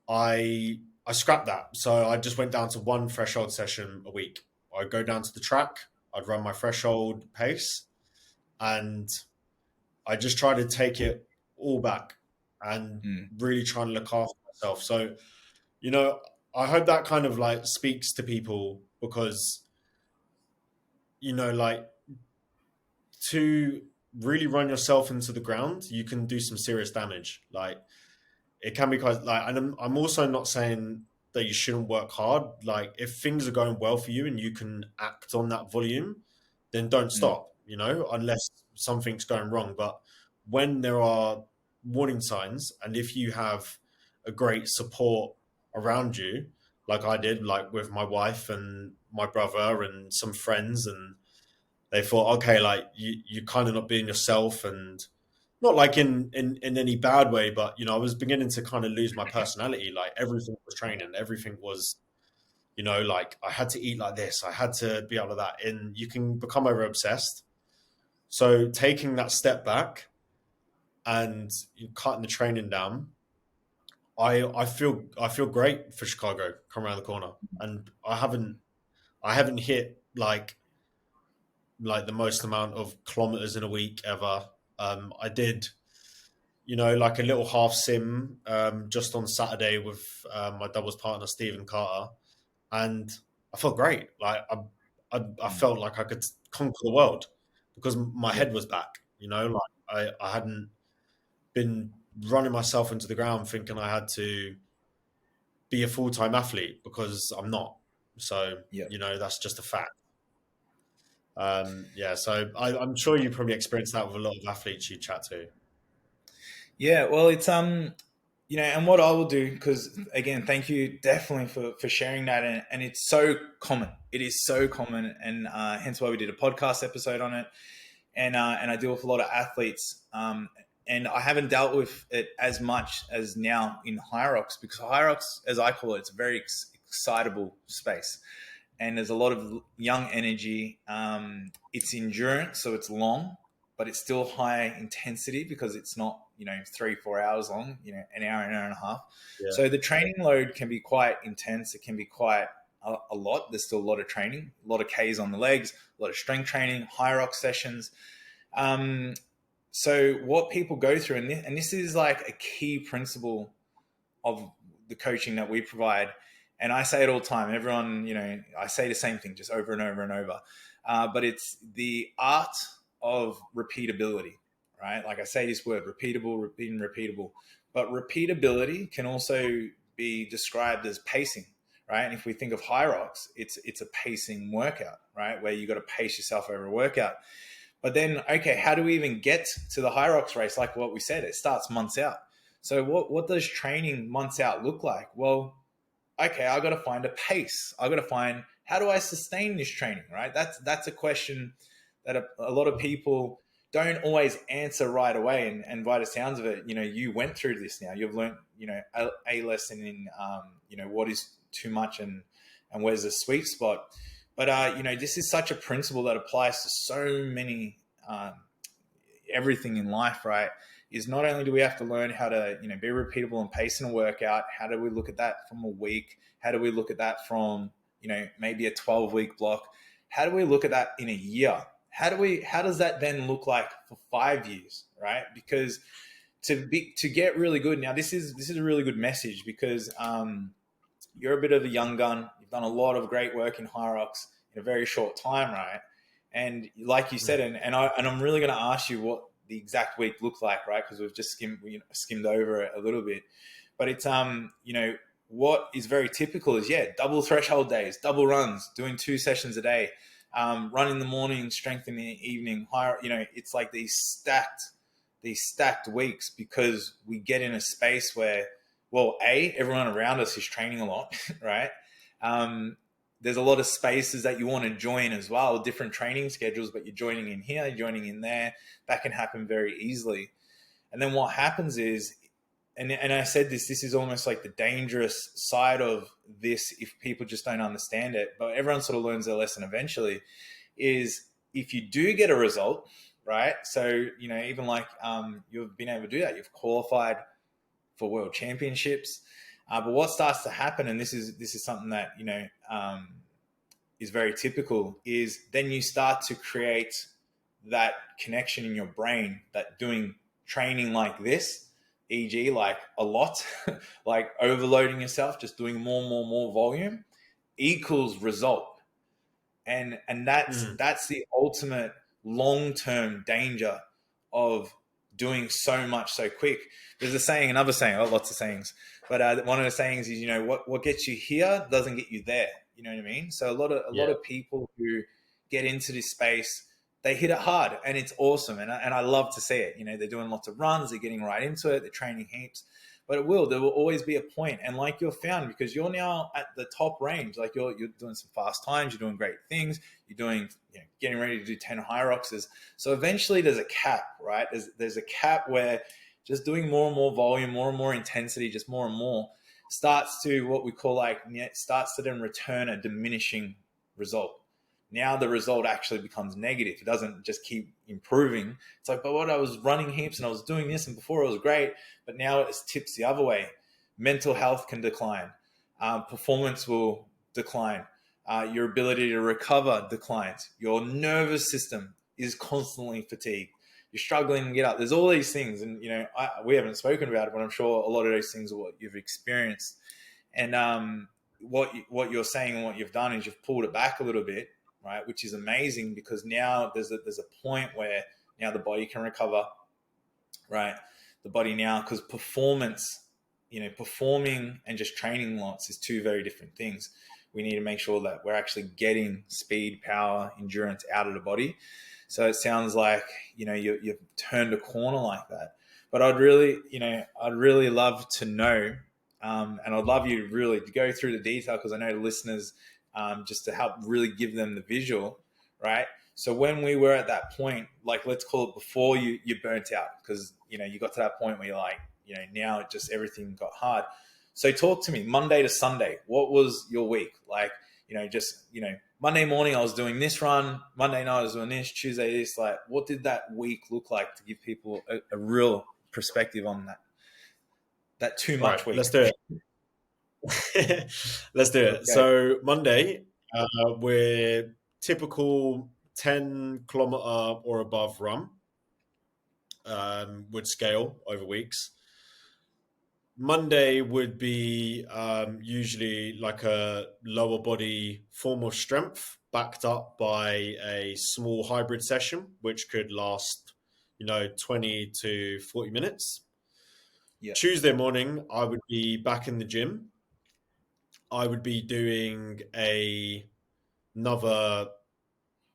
Speaker 2: I scrapped that. So I just went down to one threshold session a week. I'd go down to the track, I'd run my threshold pace, and I just try to take it all back and really try and look after myself. So, you know, I hope that kind of like speaks to people because, like to really run yourself into the ground, you can do some serious damage. Like it can be quite like, and I'm also not saying that you shouldn't work hard. Like if things are going well for you and you can act on that volume, then don't
Speaker 1: Mm,
Speaker 2: stop, unless something's going wrong. But when there are warning signs, and if you have a great support around you, like I did, like with my wife and my brother and some friends, and they thought, okay, like you kind of not being yourself, and not like in any bad way, but I was beginning to kind of lose my personality. Like everything was training, everything was, like I had to eat like this, I had to be able to that, and you can become over obsessed. So taking that step back and cutting the training down, I feel great for Chicago come around the corner, and I haven't hit like the most amount of kilometers in a week ever. I did, like a little half sim just on Saturday with my doubles partner Stephen Carter, and I felt great. Like I
Speaker 1: mm.
Speaker 2: felt like I could conquer the world because my
Speaker 1: Yeah.
Speaker 2: head was back. Like I hadn't been running myself into the ground thinking I had to be a full time athlete because I'm not. So
Speaker 1: Yeah.
Speaker 2: that's just a fact. Yeah, so I'm sure you probably experienced that with a lot of athletes you chat to.
Speaker 1: Yeah, well, it's and what I will do, because again, thank you definitely for sharing that, and it's so common. It is so common, and hence why we did a podcast episode on it, and I deal with a lot of athletes, and I haven't dealt with it as much as now in HYROX, because HYROX, as I call it, it's a very excitable space, and there's a lot of young energy. It's endurance, so it's long, but it's still high intensity because it's not 3-4 hours long. An hour and a half.
Speaker 2: Yeah.
Speaker 1: So the training load can be quite intense. It can be quite a lot. There's still a lot of training, a lot of Ks on the legs, a lot of strength training, high rock sessions. Um, so what people go through, and this is like a key principle of the coaching that we provide. And I say it all the time. Everyone, I say the same thing just over and over and over. But it's the art of repeatability, right? Like I say this word, repeatable, repeatable. But repeatability can also be described as pacing, right? And if we think of HYROX, it's a pacing workout, right? Where you got to pace yourself over a workout. But then, okay, how do we even get to the HYROX race? Like what we said, it starts months out. So what does training months out look like? Well, okay, I got to find a pace. I got to find, how do I sustain this training, right? That's a question that a lot of people don't always answer right away. And by the sounds of it, you went through this now. You've learned, a lesson in, what is too much and where's the sweet spot. But this is such a principle that applies to so many everything in life, right? Is not only do we have to learn how to be repeatable and pace in a workout, how do we look at that from a week? How do we look at that from maybe a 12-week block? How do we look at that in a year? How does that then look like for 5 years, right? Because to get really good, now this is a really good message, because you're a bit of a young gun. You've done a lot of great work in HYROX in a very short time, right? And like you said,
Speaker 2: Mm.
Speaker 1: I'm really going to ask you what the exact week looked like, right? Because we've just skimmed over it a little bit, but it's what is very typical is double threshold days, double runs, doing 2 sessions a day, run in the morning, strength in the evening. Higher, it's like these stacked weeks, because we get in a space where, well, everyone around us is training a lot, right? There's a lot of spaces that you want to join as well, different training schedules, but you're joining in here, you're joining in there. That can happen very easily. And then what happens is, and I said this is almost like the dangerous side of this if people just don't understand it, but everyone sort of learns their lesson eventually, is if you do get a result, right? So, even like you've been able to do that, you've qualified for world championships. But what starts to happen, and this is something that is very typical, is then you start to create that connection in your brain that doing training like this, e.g., like a lot, like overloading yourself, just doing more volume, equals result, and that's
Speaker 2: Mm.
Speaker 1: that's the ultimate long term danger of doing so much so quick. There's a saying, another saying, lots of sayings, but one of the sayings is, what gets you here doesn't get you there. You know what I mean? So a lot of people who get into this space, they hit it hard, and it's awesome. And I love to see it. They're doing lots of runs, they're getting right into it, they're training heaps. But there will always be a point. And like you're found, because you're now at the top range, like you're doing some fast times, you're doing great things, you're doing, getting ready to do 10 HYROXs. So eventually there's a cap, right? There's a cap where just doing more and more volume, more and more intensity, just more and more starts to what we call starts to then return a diminishing result. Now the result actually becomes negative. It doesn't just keep improving. It's like, but what, I was running heaps and I was doing this and before it was great, but now it tips the other way. Mental health can decline. Performance will decline. Your ability to recover declines. Your nervous system is constantly fatigued. You're struggling to get up. There's all these things. And, we haven't spoken about it, but I'm sure a lot of those things are what you've experienced. And what you're saying and what you've done is you've pulled it back a little bit, right? Which is amazing, because now there's a point where now the body can recover, right? The body now, because performance, performing and just training lots is two very different things. We need to make sure that we're actually getting speed, power, endurance out of the body. So it sounds like, you've turned a corner like that. But I'd really love to know, and I'd love you really to go through the detail, because I know the listeners, just to help really give them the visual, right? So when we were at that point, like, let's call it before you burnt out, because, you got to that point where you're like, now it just, everything got hard. So talk to me, Monday to Sunday, what was your week? Like, Monday morning I was doing this run, Monday night I was doing this, Tuesday this, like, what did that week look like, to give people a real perspective on that too much week?
Speaker 2: Let's do it. Let's do it. Okay. So Monday, we're typical 10-kilometer or above run, would scale over weeks. Monday would be usually like a lower body form of strength backed up by a small hybrid session, which could last, 20 to 40 minutes. Yeah. Tuesday morning, I would be back in the gym. I would be doing another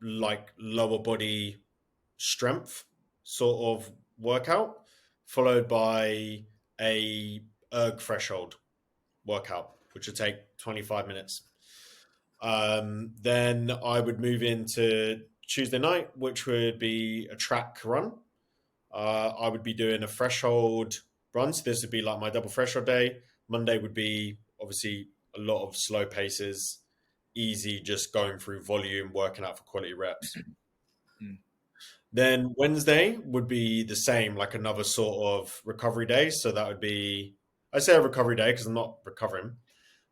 Speaker 2: like lower body strength sort of workout, followed by a erg threshold workout, which would take 25 minutes. Then I would move into Tuesday night, which would be a track run. I would be doing a threshold run. So this would be like my double threshold day. Monday would be obviously a lot of slow paces, easy, just going through volume, working out for quality reps. Then Wednesday would be the same, like another sort of recovery day. So that would be, I say a recovery day because I'm not recovering.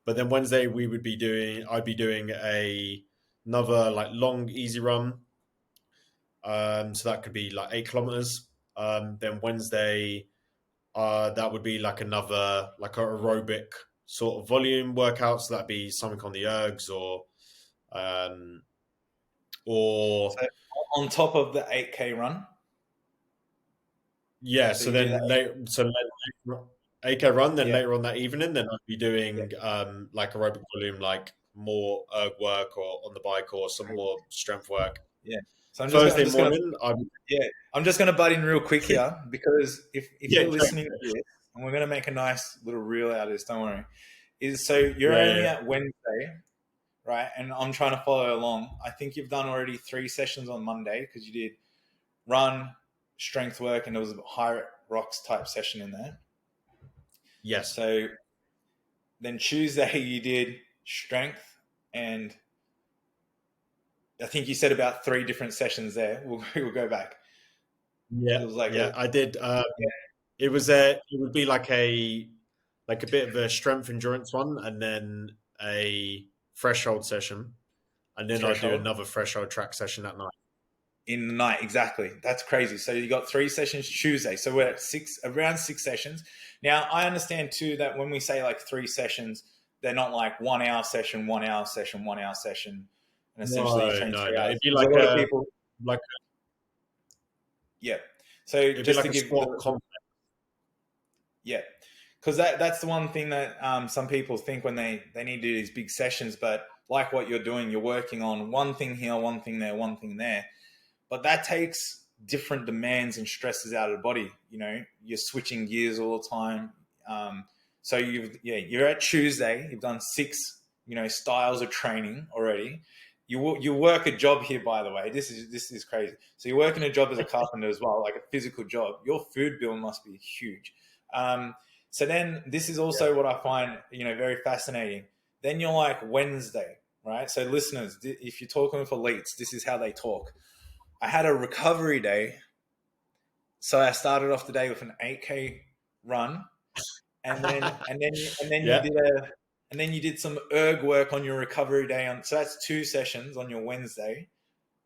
Speaker 2: But then Wednesday I'd be doing another like long, easy run. So that could be like 8 kilometers. Then Wednesday, that would be like another, like an aerobic sort of volume workout. So that'd be something on the ergs or
Speaker 1: so on top of the 8K run.
Speaker 2: Yeah. So then later 8K run, then later on that evening, then I'd be doing like aerobic volume, like more erg work or on the bike or some more strength work.
Speaker 1: Yeah. So I'm just going to butt in real quick here, because if you're listening to this, and we're going to make a nice little reel out of this, don't worry. So you're only at Wednesday, right? And I'm trying to follow along. I think you've done already 3 sessions on Monday, because you did run, strength work, and there was a HYROX type session in there.
Speaker 2: Yes.
Speaker 1: So then Tuesday you did strength, and I think you said about 3 different sessions there. We'll go back.
Speaker 2: Yeah, it was like I did. It would be like a bit of a strength endurance one, and then a threshold session, and then I'd do another threshold track session at night.
Speaker 1: In the night, exactly. That's crazy. So you got 3 sessions Tuesday. So we're at around 6 sessions. Now I understand too that when we say like 3 sessions, they're not like 1 hour session, 1 hour session, 1 hour session, and essentially you train 3 hours. It'd be like
Speaker 2: yeah.
Speaker 1: So
Speaker 2: It'd be
Speaker 1: just
Speaker 2: like
Speaker 1: to
Speaker 2: a
Speaker 1: give
Speaker 2: squat comp.
Speaker 1: yeah, because that's the one thing that some people think when they need to do these big sessions, but like what you're doing, you're working on one thing here, one thing there, one thing there, but that takes different demands and stresses out of the body. You know, you're switching gears all the time. So you're at Tuesday, you've done 6 styles of training already. You work a job here, by the way. This is crazy. So you're working a job as a carpenter as well, like a physical job. Your food bill must be huge. So then this is also what I find very fascinating. Then you're like Wednesday, right? So listeners, if you're talking with elites, this is how they talk. I had a recovery day, so I started off the day with an 8K run, and
Speaker 2: Yeah,
Speaker 1: you did some erg work on your recovery day. So that's 2 sessions on your Wednesday.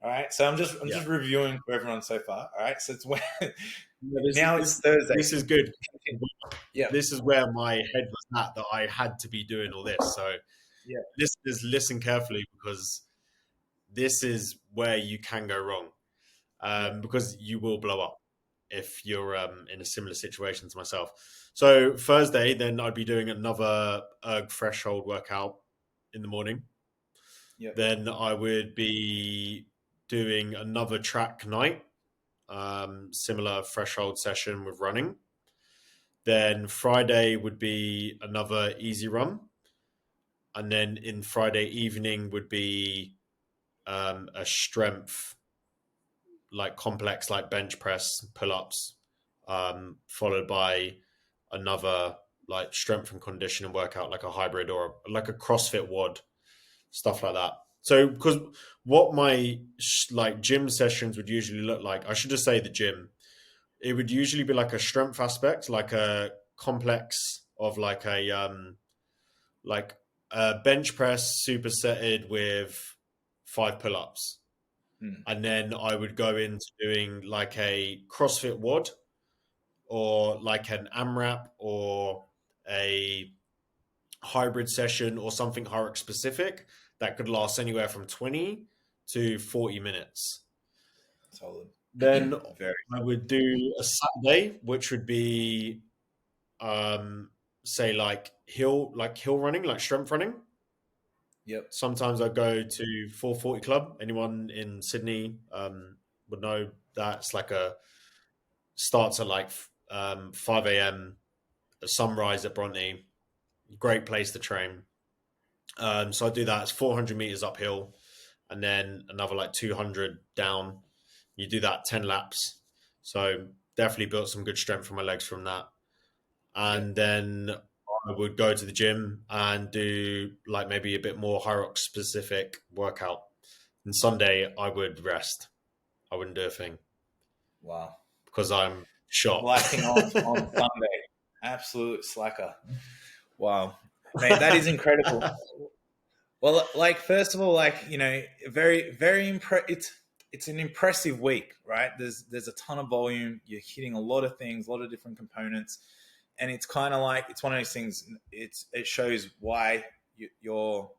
Speaker 1: All right. So I'm just
Speaker 2: yeah.
Speaker 1: reviewing for everyone so far. All right. So it's
Speaker 2: No,
Speaker 1: now it's Thursday.
Speaker 2: this is good.
Speaker 1: Yeah.
Speaker 2: This is where my head was at, that I had to be doing all this. So
Speaker 1: Yeah.
Speaker 2: listeners, listen carefully, because this is where you can go wrong, because you will blow up if you're in a similar situation to myself. So Thursday, then I'd be doing another erg threshold workout in the morning.
Speaker 1: Yeah.
Speaker 2: Then I would be doing another track night, similar threshold session with running. Then Friday would be another easy run. And then in Friday evening would be a strength, like complex, like bench press, pull ups, followed by another like strength and conditioning workout, like a hybrid or like a CrossFit WOD, stuff like that. So, because what my like gym sessions would usually look like, I should just say the gym, it would usually be like a strength aspect, like a complex of like a bench press supersetted with 5 pull-ups.
Speaker 1: Mm.
Speaker 2: And then I would go into doing like a CrossFit WOD, or like an AMRAP, or a hybrid session, or something HYROX specific that could last anywhere from 20 to 40 minutes.
Speaker 1: Solid.
Speaker 2: Then
Speaker 1: Very.
Speaker 2: I would do a Saturday, which would be say like hill running, like strength running.
Speaker 1: Yep.
Speaker 2: Sometimes I go to 440 Club. Anyone in Sydney would know that's like a starts at like 5 a.m. sunrise at Bronte. Great place to train. So I do that. It's 400 meters uphill, and then another like 200 down. You do that 10 laps. So definitely built some good strength from my legs from that.
Speaker 1: Yep.
Speaker 2: And then I would go to the gym and do like maybe a bit more HYROX specific workout. And Sunday I would rest. I wouldn't do a thing
Speaker 1: Wow.
Speaker 2: because I'm shot.
Speaker 1: Slacking off on Sunday. Absolute slacker. Wow. Mate, that is incredible. Well, like first of all, like very it's an impressive week, right? There's a ton of volume. You're hitting a lot of things, a lot of different components, and it's kind of like it's one of those things. It shows why you're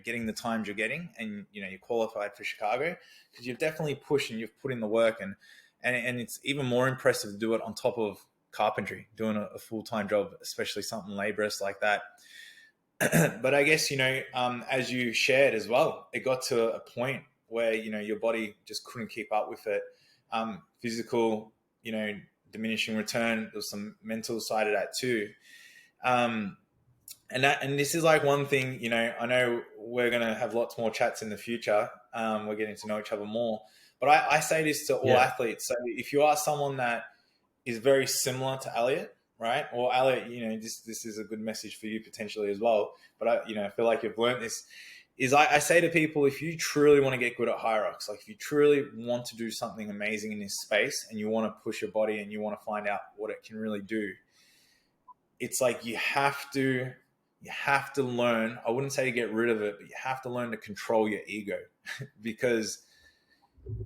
Speaker 1: getting the times you're getting, and you're qualified for Chicago, because you've definitely pushed and you've put in the work, and it's even more impressive to do it on top of carpentry, doing a full-time job, especially something laborious like that. But I guess as you shared as well, it got to a point where your body just couldn't keep up with it. Physical, diminishing return. There was some mental side of that too. And this is like one thing. I know we're gonna have lots more chats in the future. We're getting to know each other more. But I say this to all athletes. So if you are someone that is very similar to Eliot, right? Or Eliot, this is a good message for you potentially as well. But I feel like you've learned this. I say to people, if you truly want to get good at HYROX, like if you truly want to do something amazing in this space, and you want to push your body and you want to find out what it can really do, it's like you have to learn. I wouldn't say to get rid of it, but you have to learn to control your ego, because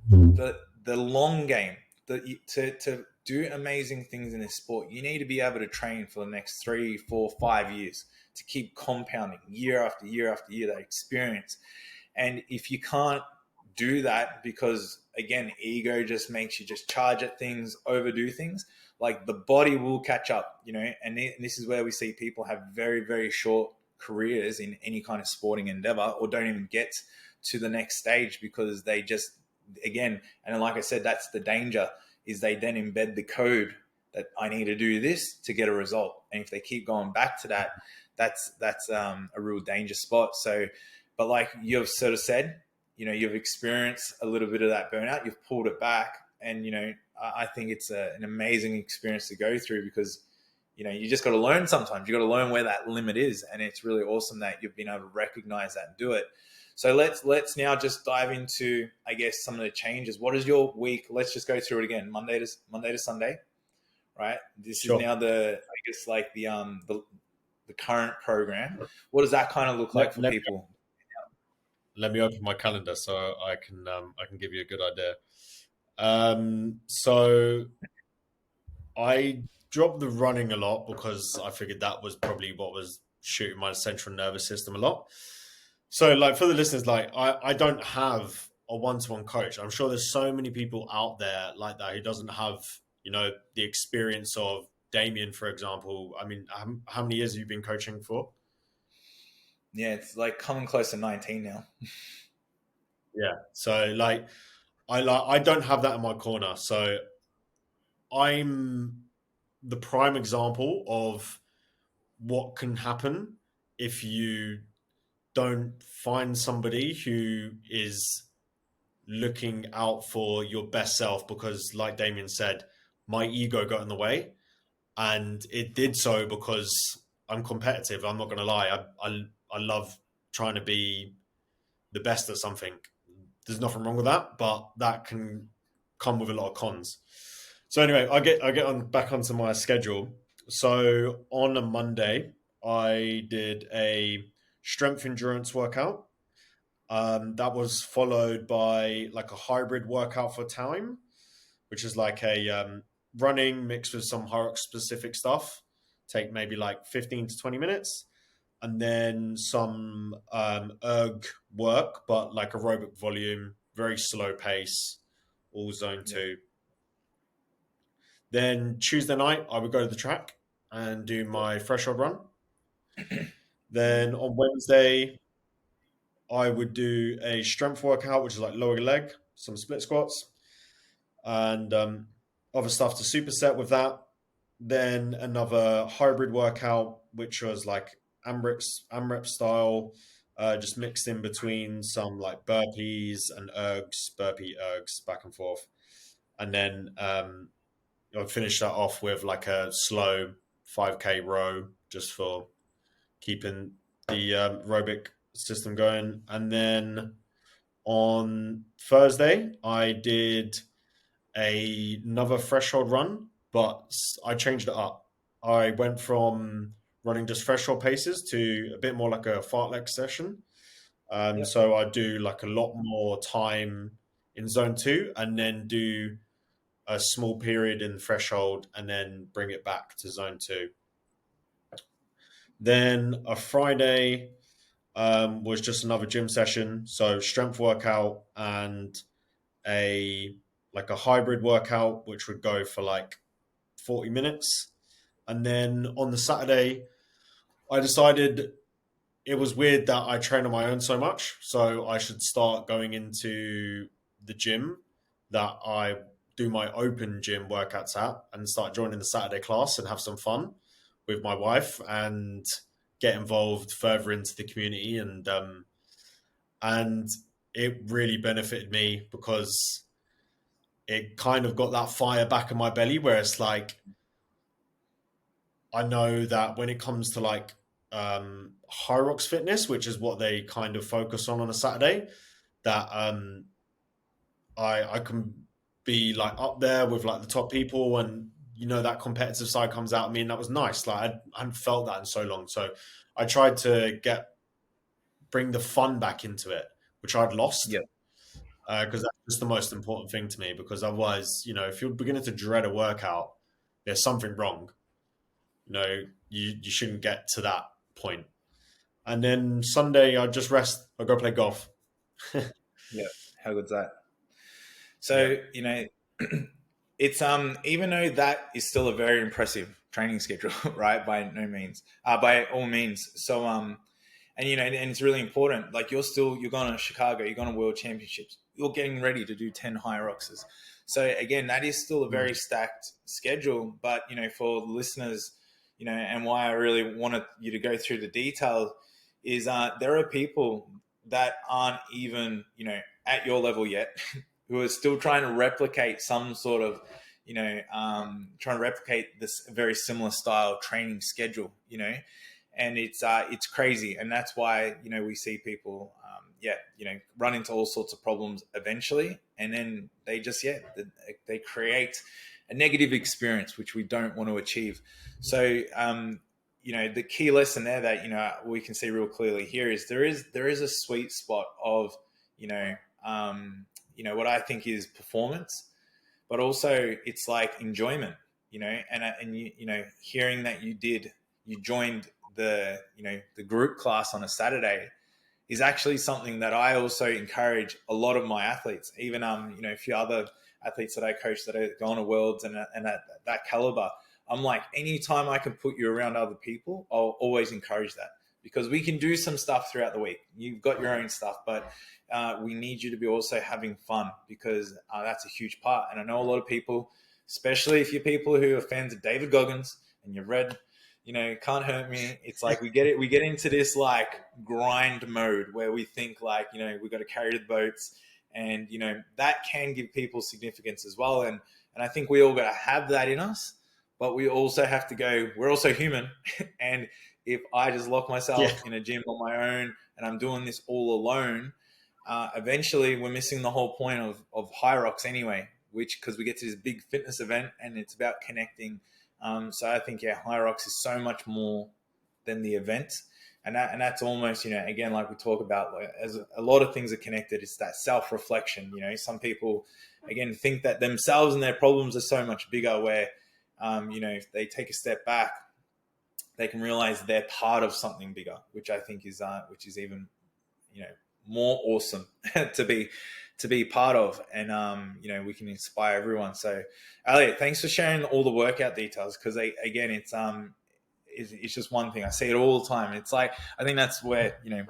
Speaker 1: the long game, to do amazing things in this sport, you need to be able to train for the next 3, 4, 5 years to keep compounding year after year after year that experience. And if you can't do that because again, ego just makes you just charge at things, overdo things. Like the body will catch up, you know, and this is where we see people have very, very short careers in any kind of sporting endeavor, or don't even get to the next stage because they just, again, and like I said, that's the danger, is they then embed the code that I need to do this to get a result. And if they keep going back to that, that's a real danger spot. So, but like you've sort of said, you know, you've experienced a little bit of that burnout, you've pulled it back, and you know, I think it's an amazing experience to go through, because you know, you just got to learn. Sometimes you got to learn where that limit is, and it's really awesome that you've been able to recognize that and do it. So let's now just dive into, I guess, some of the changes. What is your week? Let's just go through it again, Monday to Sunday, right? This is
Speaker 2: Sure.
Speaker 1: now I guess like the current program. What does that kind of look like for people?
Speaker 2: Let me open my calendar so I can give you a good idea. So I dropped the running a lot because I figured that was probably what was shooting my central nervous system a lot. So, like, for the listeners, like, I don't have a one-to-one coach. I'm sure there's so many people out there like that who doesn't have, you know, the experience of Damian, for example. I mean, how many years have you been coaching for?
Speaker 1: Yeah, it's like coming close to 19 now.
Speaker 2: Yeah. So, like, I don't have that in my corner. So I'm the prime example of what can happen if you don't find somebody who is looking out for your best self. Because like Damien said, my ego got in the way, and it did so because I'm competitive. I'm not going to lie. I love trying to be the best at something. There's nothing wrong with that, but that can come with a lot of cons. So anyway, I get on back onto my schedule. So on a Monday, I did a strength endurance workout. That was followed by like a hybrid workout for time, which is like a running mixed with some HYROX specific stuff. Take maybe like 15 to 20 minutes. And then some erg work, but like aerobic volume, very slow pace, all zone two. Then Tuesday night, I would go to the track and do my threshold run. Then on Wednesday, I would do a strength workout, which is like lower leg, some split squats, and other stuff to superset with that. Then another hybrid workout, which was like AMRAP style, just mixed in between some like burpees and burpee ergs back and forth. And then I'd finish that off with like a slow 5K row just for keeping the aerobic system going. And then on Thursday, I did another threshold run, but I changed it up. I went from running just threshold paces to a bit more like a fartlek session. So I do like a lot more time in zone two, and then do a small period in threshold, and then bring it back to zone two. Then a Friday was just another gym session, so strength workout and a like a hybrid workout, which would go for like 40 minutes. And then on the Saturday, I decided it was weird that I train on my own so much, so I should start going into the gym that I do my open gym workouts at, and start joining the Saturday class and have some fun with my wife and get involved further into the community. And it really benefited me because it kind of got that fire back in my belly where it's like, I know that when it comes to like HYROX fitness, which is what they kind of focus on a Saturday, that I can be like up there with like the top people, and you know that competitive side comes out of me, and that was nice. Like I hadn't felt that in so long, so I tried to bring the fun back into it, which I'd lost.
Speaker 1: Yeah.
Speaker 2: Because that's just the most important thing to me. Because otherwise, you know, if you're beginning to dread a workout, there's something wrong. You know, you shouldn't get to that point. And then Sunday, I just rest. I go play golf.
Speaker 1: Yeah. How good's that? So, you know, it's even though that is still a very impressive training schedule, right? By no means, by all means. So and you know, and it's really important. Like you're going to Chicago, you're going to World Championships, you're getting ready to do 10 HYROXs. So again, that is still a very stacked schedule. But you know, for listeners, you know, and why I really wanted you to go through the detail is there are people that aren't even, you know, at your level yet who are still trying to replicate some sort of, you know, trying to replicate this very similar style training schedule, you know, and it's crazy, and that's why, you know, we see people, you know, run into all sorts of problems eventually, and then they just they create a negative experience which we don't want to achieve. So you know, the key lesson there that, you know, we can see real clearly here is there is a sweet spot of, you know, what I think is performance, but also it's like enjoyment, you know, and you know, hearing that you joined the, you know, the group class on a Saturday is actually something that I also encourage a lot of my athletes, even you know, a few other athletes that I coach that are going to worlds and at that caliber. I'm like, anytime I can put you around other people, I'll always encourage that, because we can do some stuff throughout the week. You've got your own stuff, but we need you to be also having fun, because that's a huge part. And I know a lot of people, especially if you're people who are fans of David Goggins and you've read, you know, Can't Hurt Me. It's like we get into this like grind mode where we think like, you know, we've got to carry the boats, and you know, that can give people significance as well. And I think we all got to have that in us, but we also have to go, we're also human. And if I just lock myself in a gym on my own and I'm doing this all alone, eventually we're missing the whole point of HYROX anyway, because we get to this big fitness event and it's about connecting. So I think, HYROX is so much more than the event. And that's almost, you know, again, like we talk about, like, as a lot of things are connected, it's that self-reflection. You know, some people, again, think that themselves and their problems are so much bigger, where, you know, if they take a step back, they can realize they're part of something bigger, which I think is even, you know, more awesome to be part of. And you know, we can inspire everyone. So Eliot, thanks for sharing all the workout details, because again, it's just one thing. I see it all the time. It's like, I think that's where, you know,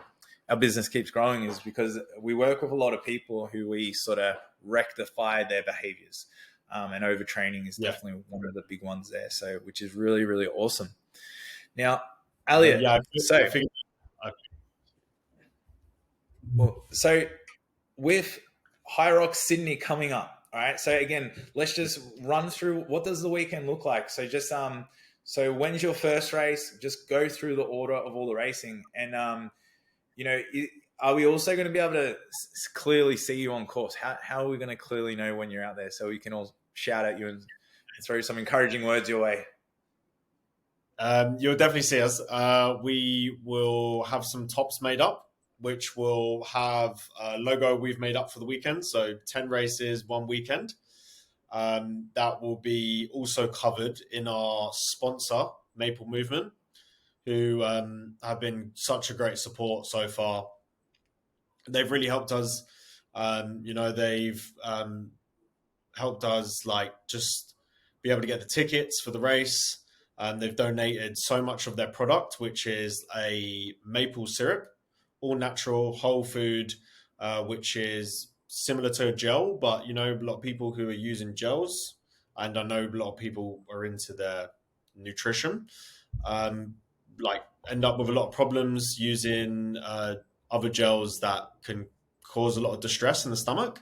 Speaker 1: our business keeps growing, is because we work with a lot of people who we sort of rectify their behaviors, and overtraining is definitely one of the big ones there. So, which is really, really awesome. Now, Eliot, so with HYROX Sydney coming up, all right. So again, let's just run through, what does the weekend look like. So just so when's your first race? Just go through the order of all the racing, and you know, are we also going to be able to clearly see you on course? How are we going to clearly know when you're out there, so we can all shout at you and throw some encouraging words your way?
Speaker 2: You'll definitely see us. We will have some tops made up, which will have a logo we've made up for the weekend. So 10 races, one weekend. That will be also covered in our sponsor, Maple Movement, who have been such a great support so far. They've really helped us. You know, they've helped us like just be able to get the tickets for the race. They've donated so much of their product, which is a maple syrup, all natural, whole food, which is similar to a gel, but you know, a lot of people who are using gels, and I know a lot of people are into their nutrition, like end up with a lot of problems using other gels that can cause a lot of distress in the stomach.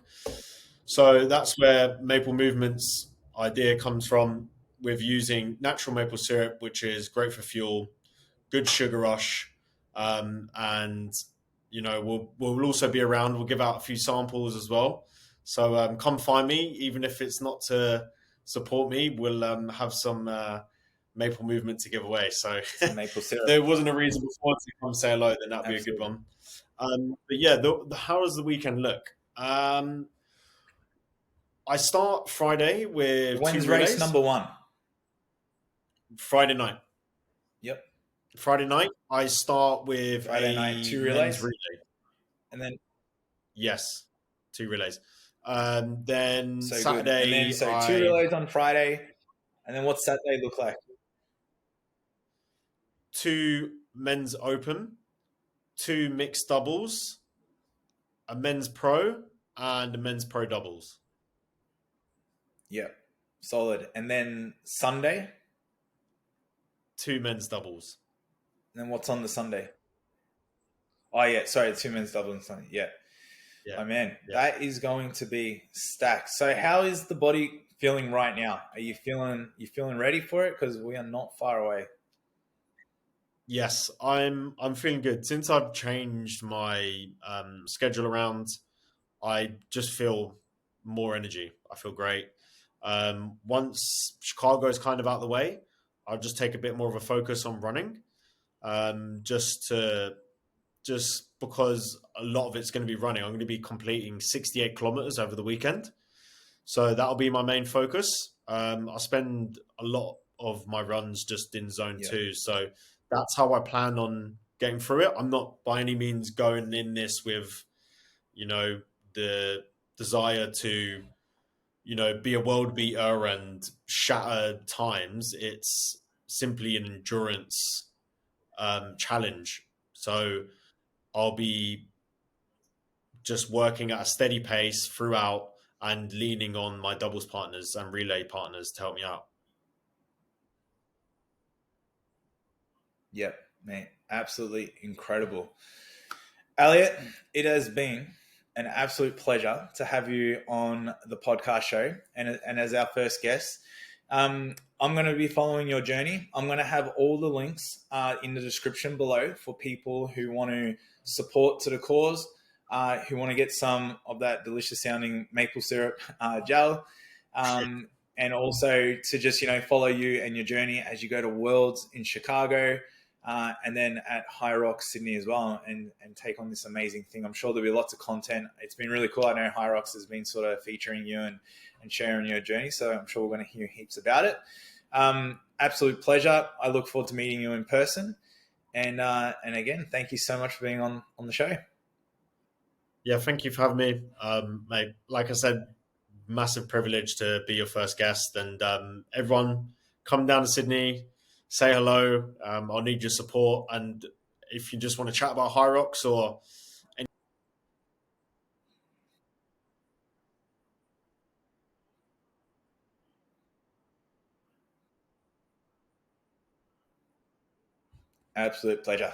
Speaker 2: So that's where Maple Movement's idea comes from, with using natural maple syrup, which is great for fuel, good sugar rush, and you know, we'll also be around. We'll give out a few samples as well. So come find me, even if it's not to support me. We'll have some Maple Movement to give away. So
Speaker 1: maple syrup.
Speaker 2: There wasn't a reason before to come say hello, then that'd be a good one. But yeah, how does the weekend look? I start Friday with
Speaker 1: when's race number one?
Speaker 2: Friday night.
Speaker 1: Yep.
Speaker 2: Friday night, I start with
Speaker 1: Friday night, 2 relays.
Speaker 2: relay.
Speaker 1: And then
Speaker 2: yes, 2 relays. Then
Speaker 1: So good. And then
Speaker 2: Saturday,
Speaker 1: so two relays on Friday, and then what's Saturday look like?
Speaker 2: 2 men's open, 2 mixed doubles, a men's pro, and a men's pro doubles.
Speaker 1: Yeah, solid. And then Sunday,
Speaker 2: 2 men's doubles.
Speaker 1: and then what's on the Sunday? Oh yeah, sorry, 2 men's double on Sunday. Yeah.
Speaker 2: Yeah,
Speaker 1: Oh man,
Speaker 2: yeah.
Speaker 1: that is going to be stacked. So how is the body feeling right now? Are you feeling ready for it? Because we are not far away.
Speaker 2: Yes, I'm feeling good. Since I've changed my schedule around, I just feel more energy. I feel great. Once Chicago's kind of out of the way, I'll just take a bit more of a focus on running, just because a lot of it's going to be running. I'm going to be completing 68 kilometers over the weekend, so that'll be my main focus. I spend a lot of my runs just in zone
Speaker 1: Yeah.
Speaker 2: 2, so that's how I plan on getting through it. I'm not by any means going in this with, the desire to, be a world beater and shatter times. It's simply an endurance challenge. So I'll be just working at a steady pace throughout and leaning on my doubles partners and relay partners to help me out.
Speaker 1: Yep, man, absolutely incredible. Eliot, it has been an absolute pleasure to have you on the podcast show and as our first guest. I'm going to be following your journey. I'm going to have all the links in the description below for people who want to support to the cause, who want to get some of that delicious sounding maple syrup gel, and also to just, follow you and your journey as you go to Worlds in Chicago, and then at HYROX Sydney as well, and take on this amazing thing. I'm sure there'll be lots of content. It's been really cool. I know HYROX has been sort of featuring you and sharing your journey, so I'm sure we're going to hear heaps about it. Absolute pleasure. I look forward to meeting you in person. And again, thank you so much for being on the show.
Speaker 2: Yeah, thank you for having me, mate. Like I said, massive privilege to be your first guest, and everyone come down to Sydney, say hello. I'll need your support, and if you just want to chat about HYROX or
Speaker 1: Absolute pleasure.